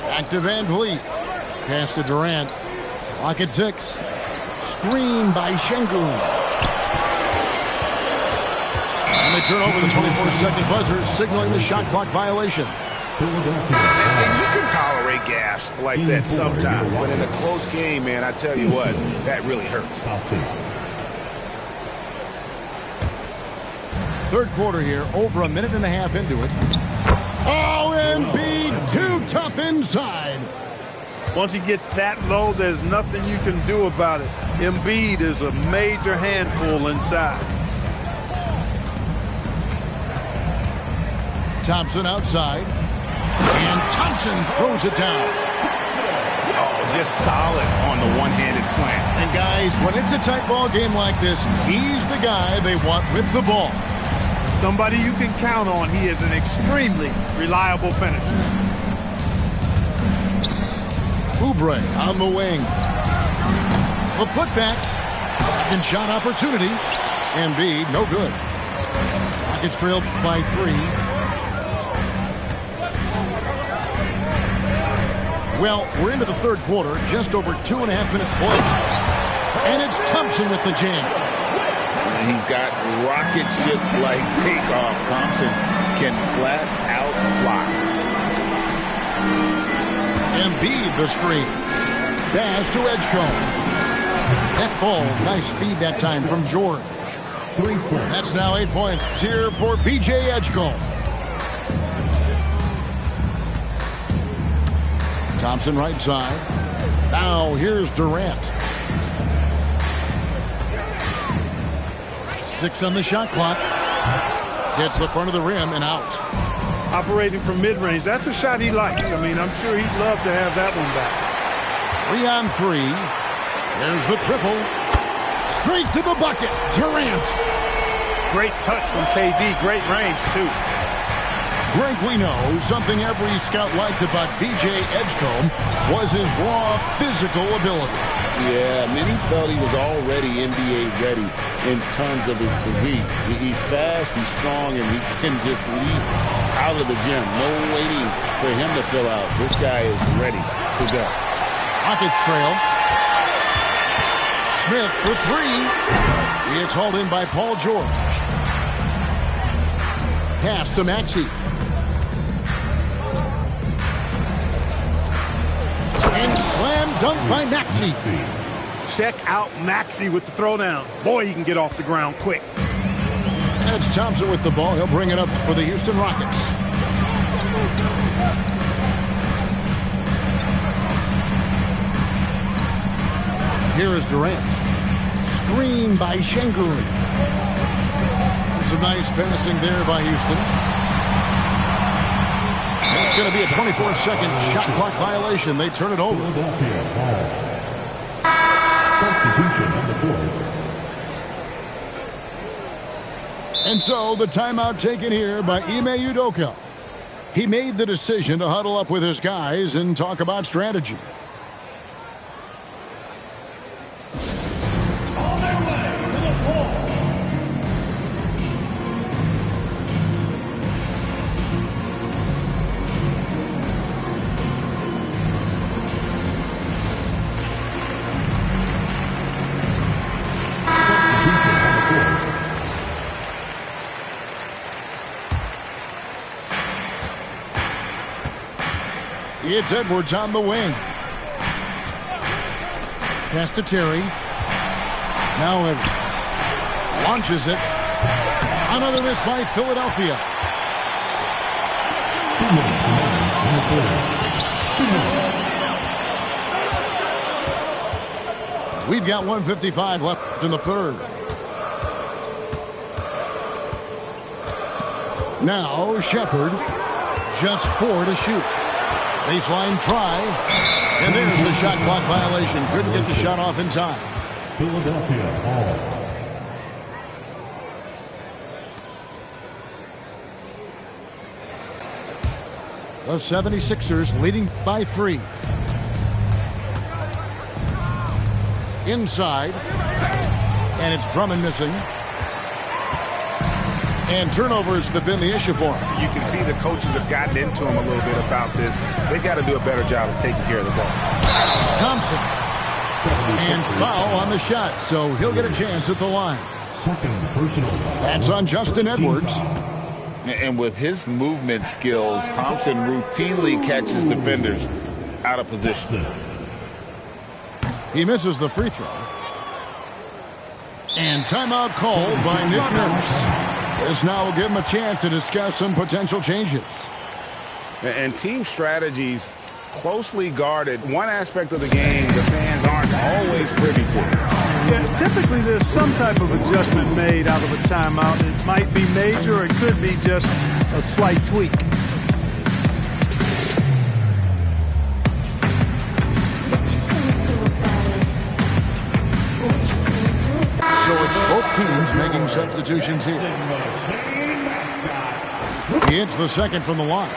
Back to Van Vliet. Pass to Durant. Rocket 6. Screen by Şengün. And they turn over the 24-second buzzer, signaling the shot clock violation. And you can tolerate gas like that sometimes, but in a close game, man, I tell you what, that really hurts. Third quarter here, over a minute and a half into it. Oh, Embiid, too tough inside. Once he gets that low, there's nothing you can do about it. Embiid is a major handful inside. Thompson outside. And Thompson throws it down. Oh, just solid on the one-handed slam. And guys, when it's a tight ball game like this, he's the guy they want with the ball. Somebody you can count on. He is an extremely reliable finisher. Oubre on the wing. A putback. Second shot opportunity. Embiid, no good. Rockets trailed by 3. Well, we're into the third quarter, just over 2.5 minutes played. And it's Thompson with the jam. And he's got rocket ship-like takeoff. Thompson can flat out fly. Embiid the screen. Pass to Edgecombe. That falls. Nice feed that time from George. That's now 8 points here for VJ Edgecombe. Thompson right side. Now here's Durant. 6 on the shot clock. Hits the front of the rim and out. Operating from mid-range, that's a shot he likes. I mean, I'm sure he'd love to have that one back. 3 on 3. There's the triple. Straight to the bucket. Durant. Great touch from KD. Great range, too. Greg, we know something every scout liked about VJ Edgecombe was his raw physical ability. Yeah, many felt he was already NBA ready in terms of his physique. He's fast, he's strong, and he can just leap out of the gym. No waiting for him to fill out. This guy is ready to go. Rockets trail. Smith for 3. It's hauled in by Paul George. Pass to Maxey. And slam dunk by Maxey. Check out Maxey with the throwdown. Boy, he can get off the ground quick. And it's Thompson with the ball. He'll bring it up for the Houston Rockets. Here is Durant. Screen by Şengün. Some nice passing there by Houston. It's going to be a 24-second shot clock violation. They turn it over. Substitution on the court. And so the timeout taken here by Ime Udoka. He made the decision to huddle up with his guys and talk about strategy. It's Edwards on the wing. Pass to Terry. Now Edwards launches it. Another miss by Philadelphia. 2 minutes on the court. 2 minutes. We've got 1:55 left in the third. Now Shepherd, just 4 to shoot. Baseline try, and there's the shot clock violation. Couldn't get the shot off in time. Philadelphia ball. The 76ers leading by 3. Inside, and it's Drummond missing. And turnovers have been the issue for him. You can see the coaches have gotten into him a little bit about this. They've got to do a better job of taking care of the ball. Thompson. And foul on the shot, so he'll get a chance at the line. Second personal. That's on Justin Edwards. And with his movement skills, Thompson routinely catches defenders out of position. He misses the free throw. And timeout called by Nick Nurse. This now will give him a chance to discuss some potential changes. And team strategies closely guarded. One aspect of the game the fans aren't always privy to. Yeah, typically there's some type of adjustment made out of a timeout. It might be major or it could be just a slight tweak. So it's both teams making substitutions here. He hits the second from the line.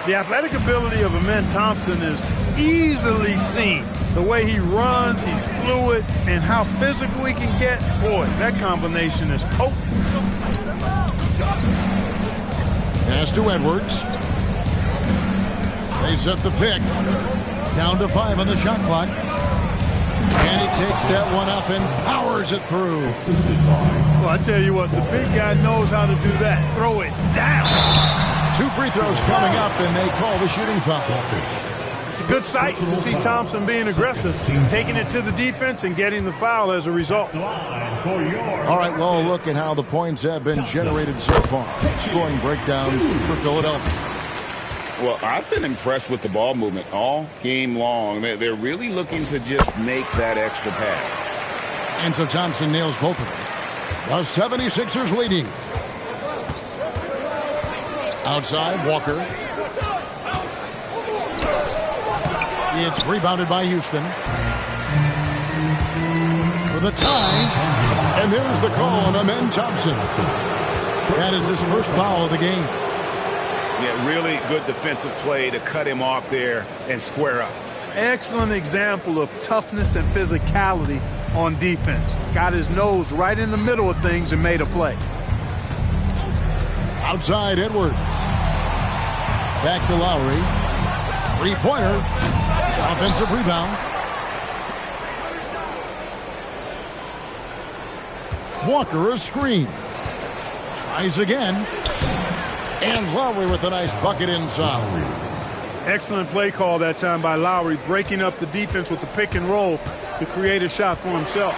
The athletic ability of Amen Thompson is easily seen. The way he runs, he's fluid, and how physical he can get. Boy, that combination is potent. Pass to Edwards. They set the pick. Down to 5 on the shot clock. And he takes that one up and powers it through. Well, I tell you what, the big guy knows how to do that. Throw it down. 2 free throws coming up, and they call the shooting foul. It's a good sight to see Thompson being aggressive, taking it to the defense and getting the foul as a result. All right, well, look at how the points have been generated so far. Scoring breakdown for Philadelphia. Well, I've been impressed with the ball movement all game long. They're really looking to just make that extra pass. And so Thompson nails both of them. The 76ers leading. Outside, Walker. It's rebounded by Houston. For the tie. And there's the call on Amen Thompson. That is his first foul of the game. Yeah, really good defensive play to cut him off there and square up. Excellent example of toughness and physicality on defense. Got his nose right in the middle of things and made a play. Outside, Edwards. Back to Lowry. 3-pointer. Offensive rebound. Walker a screen. Tries again. And Lowry with a nice bucket inside. Excellent play call that time by Lowry, breaking up the defense with the pick and roll to create a shot for himself.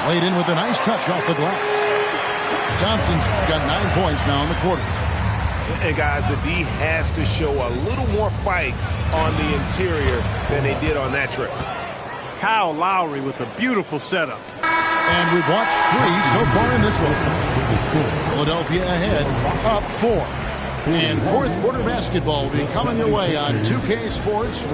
Laid in with a nice touch off the glass. Johnson's got 9 points now in the quarter. And guys, the D has to show a little more fight on the interior than they did on that trip. Kyle Lowry with a beautiful setup. And we've watched 3 so far in this one. Philadelphia ahead, up 4. And fourth quarter basketball will be coming your way on 2K Sports.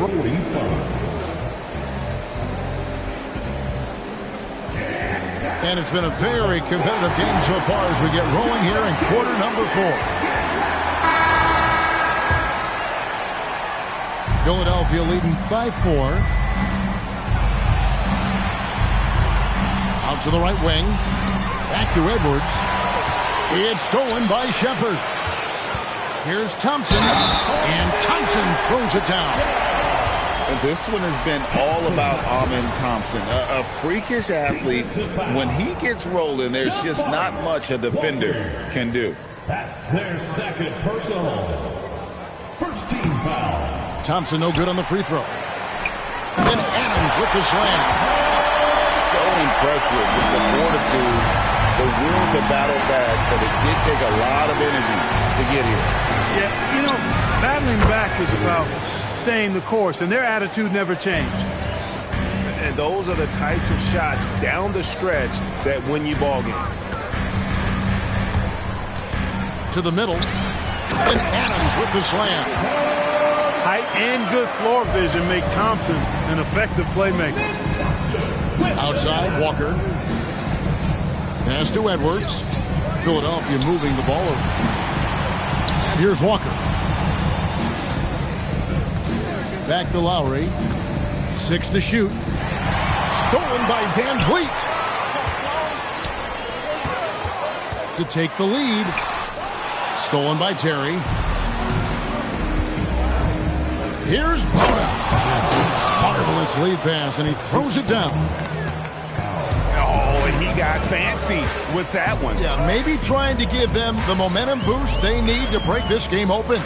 And it's been a very competitive game so far as we get rolling here in quarter number 4. Philadelphia leading by 4. Out to the right wing. Back to Edwards. It's stolen by Shepard. Here's Thompson. And Thompson throws it down. And this one has been all about Amen Thompson. A freakish athlete. When he gets rolling, there's just not much a defender can do. That's their second personal. First team foul. Thompson no good on the free throw. And Adams with the slam. So impressive with the fortitude, the will to battle back, but it did take a lot of energy to get here. Yeah, you know, battling back is about staying the course, and their attitude never changed. And those are the types of shots down the stretch that win you ball games. To the middle. And Adams with the slam. Height and good floor vision make Thompson an effective playmaker. Outside, Walker. Pass to Edwards. Philadelphia moving the ball over. And here's Walker. Back to Lowry. 6 to shoot. Stolen by Van Vliet. To take the lead. Stolen by Terry. Here's Bona. Marvelous lead pass, and he throws it down. Oh, and he got fancy with that one. Yeah, maybe trying to give them the momentum boost they need to break this game open.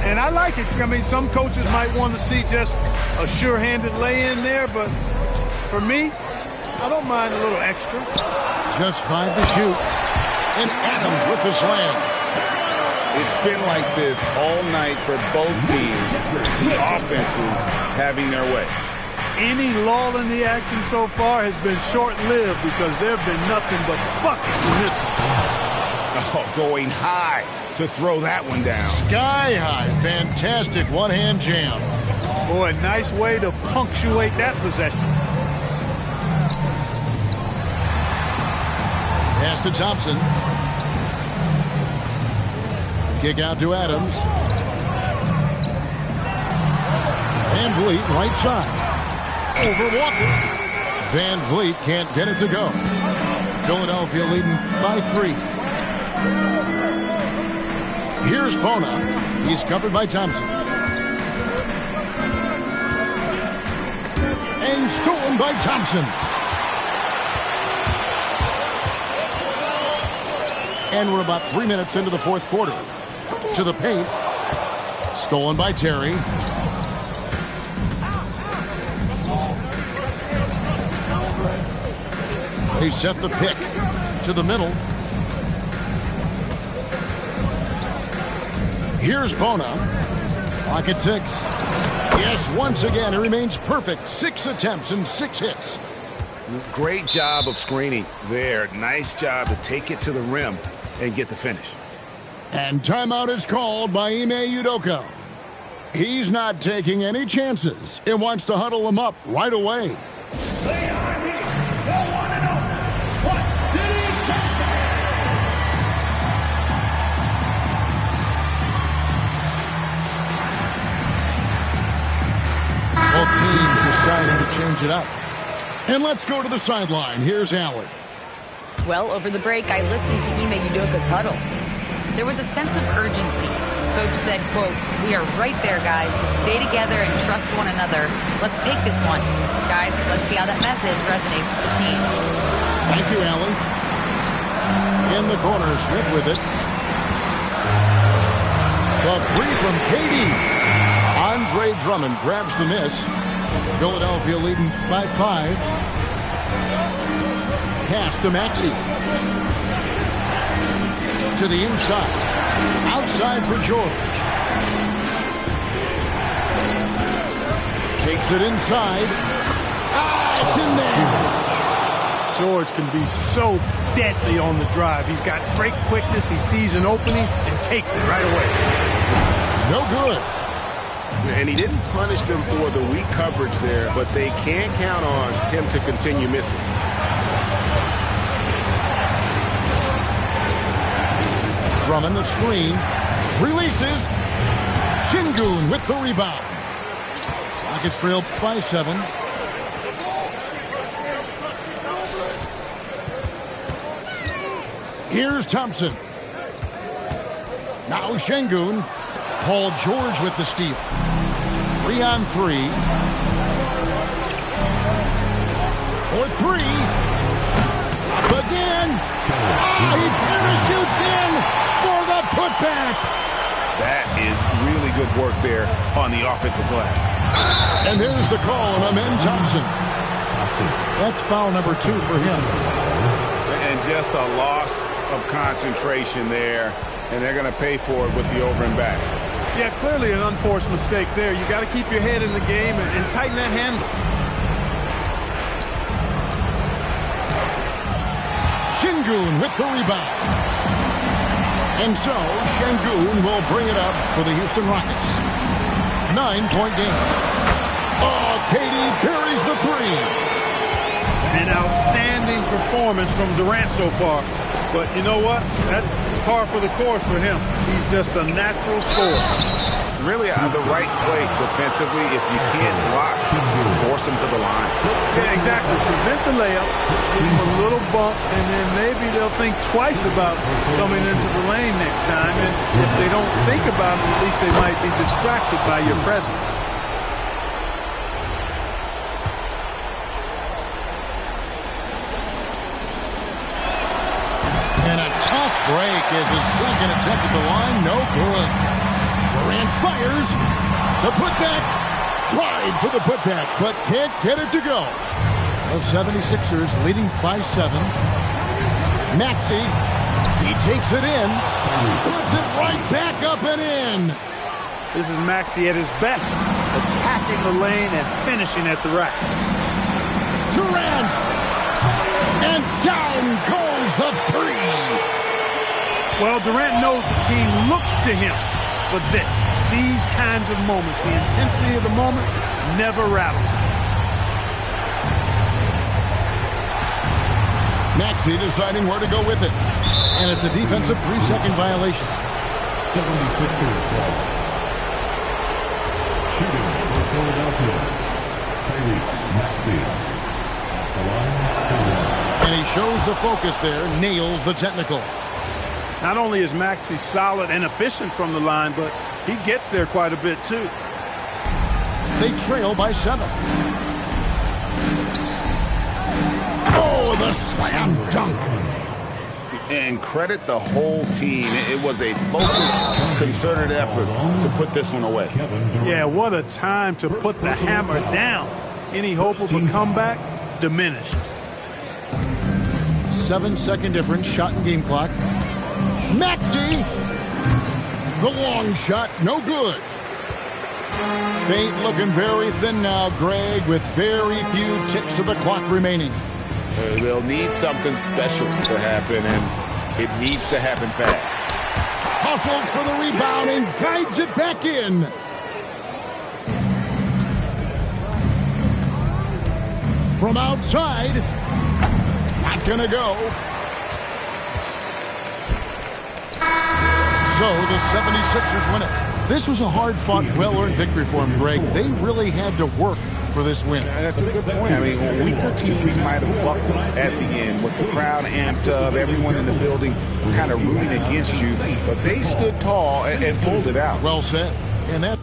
And I like it. I mean, some coaches might want to see just a sure-handed lay-in there, but for me, I don't mind a little extra. Just 5 to shoot. And Adams with the slam. It's been like this all night for both teams. The offenses having their way. Any lull in the action so far has been short-lived because there have been nothing but buckets in this one. Oh, going high to throw that one down. Sky high. Fantastic one-hand jam. Boy, nice way to punctuate that possession. Pass to Thompson. Kick out to Adams. Van Vliet, right side. Over Walker. Van Vliet can't get it to go. Philadelphia leading by 3. Here's Bona. He's covered by Thompson. And stolen by Thompson. And we're about 3 minutes into the fourth quarter. To the paint. Stolen by Terry. They set the pick to the middle. Here's Bona. Clock at 6. Yes, once again, it remains perfect. 6 attempts and 6 hits. Great job of screening there. Nice job to take it to the rim and get the finish. And timeout is called by Ime Udoka. He's not taking any chances and wants to huddle him up right away. Both teams deciding to change it up. And let's go to the sideline. Here's Allen. Well, over the break, I listened to Ime Udoka's huddle. There was a sense of urgency. Coach said, quote, "We are right there, guys. Just stay together and trust one another. Let's take this one. Guys, let's see how that message resonates with the team." Thank you, Allen. In the corner, Smith with it. The three from KD. Andre Drummond grabs the miss. Philadelphia leading by 5. Pass to Maxey. To the inside. Outside for George. Takes it inside. It's in there. George can be so deadly on the drive. He's got great quickness. He sees an opening and takes it right away. No good. And he didn't punish them for the weak coverage there, but they can't count on him to continue missing. Drummond the screen. Releases. Şengün with the rebound. Rockets trail by 7. Here's Thompson. Now Şengün. Paul George with the steal. 3-on-3. For 3. Up again. He parachutes in for the putback. That is really good work there on the offensive glass. And there's the call on Amen Thompson. That's foul number 2 for him. And just a loss of concentration there. And they're going to pay for it with the over and back. Yeah, clearly an unforced mistake there. You got to keep your head in the game and tighten that handle. Şengün with the rebound. And so, Şengün will bring it up for the Houston Rockets. 9-point game. Oh, KD buries the 3. An outstanding performance from Durant so far. But you know what? That's par for the course for him. He's just a natural scorer. Really the right play defensively. If you can't block, force him to the line. Yeah, exactly. Prevent the layup, give him a little bump, and then maybe they'll think twice about coming into the lane next time. And if they don't think about it, at least they might be distracted by your presence. And a tough break is his second attempt at the line. No good. Durant fires. The putback. Tried for the putback, but can't get it to go. The 76ers leading by 7. Maxey. He takes it in. Puts it right back up and in. This is Maxey at his best, attacking the lane and finishing at the rack. Durant. And down goes the 3. Well, Durant knows the team looks to him for this. These kinds of moments, the intensity of the moment never rattles. Maxey deciding where to go with it. And it's a defensive 3-second violation. 76ers ball. Shooting for Philadelphia. Tyrese Maxey. The line, and he shows the focus there, nails the technical. Not only is Maxey solid and efficient from the line, but he gets there quite a bit too. They trail by 7. Oh, the slam dunk. And credit the whole team. It was a focused, concerted effort to put this one away. Yeah, what a time to put the hammer down. Any hope of a comeback? Diminished. 7-second difference, shot and game clock. Maxey, the long shot, no good. Feint looking very thin now, Greg, with very few ticks of the clock remaining. They'll need something special to happen, and it needs to happen fast. Hustles for the rebound and guides it back in. From outside, not gonna go. So the 76ers win it. This was a hard-fought, well-earned victory for them, Greg. They really had to work for this win. That's a good point. I mean, weaker teams might have buckled at the end with the crowd amped up, everyone in the building kind of rooting against you, but they stood tall and pulled it out. Well said. And that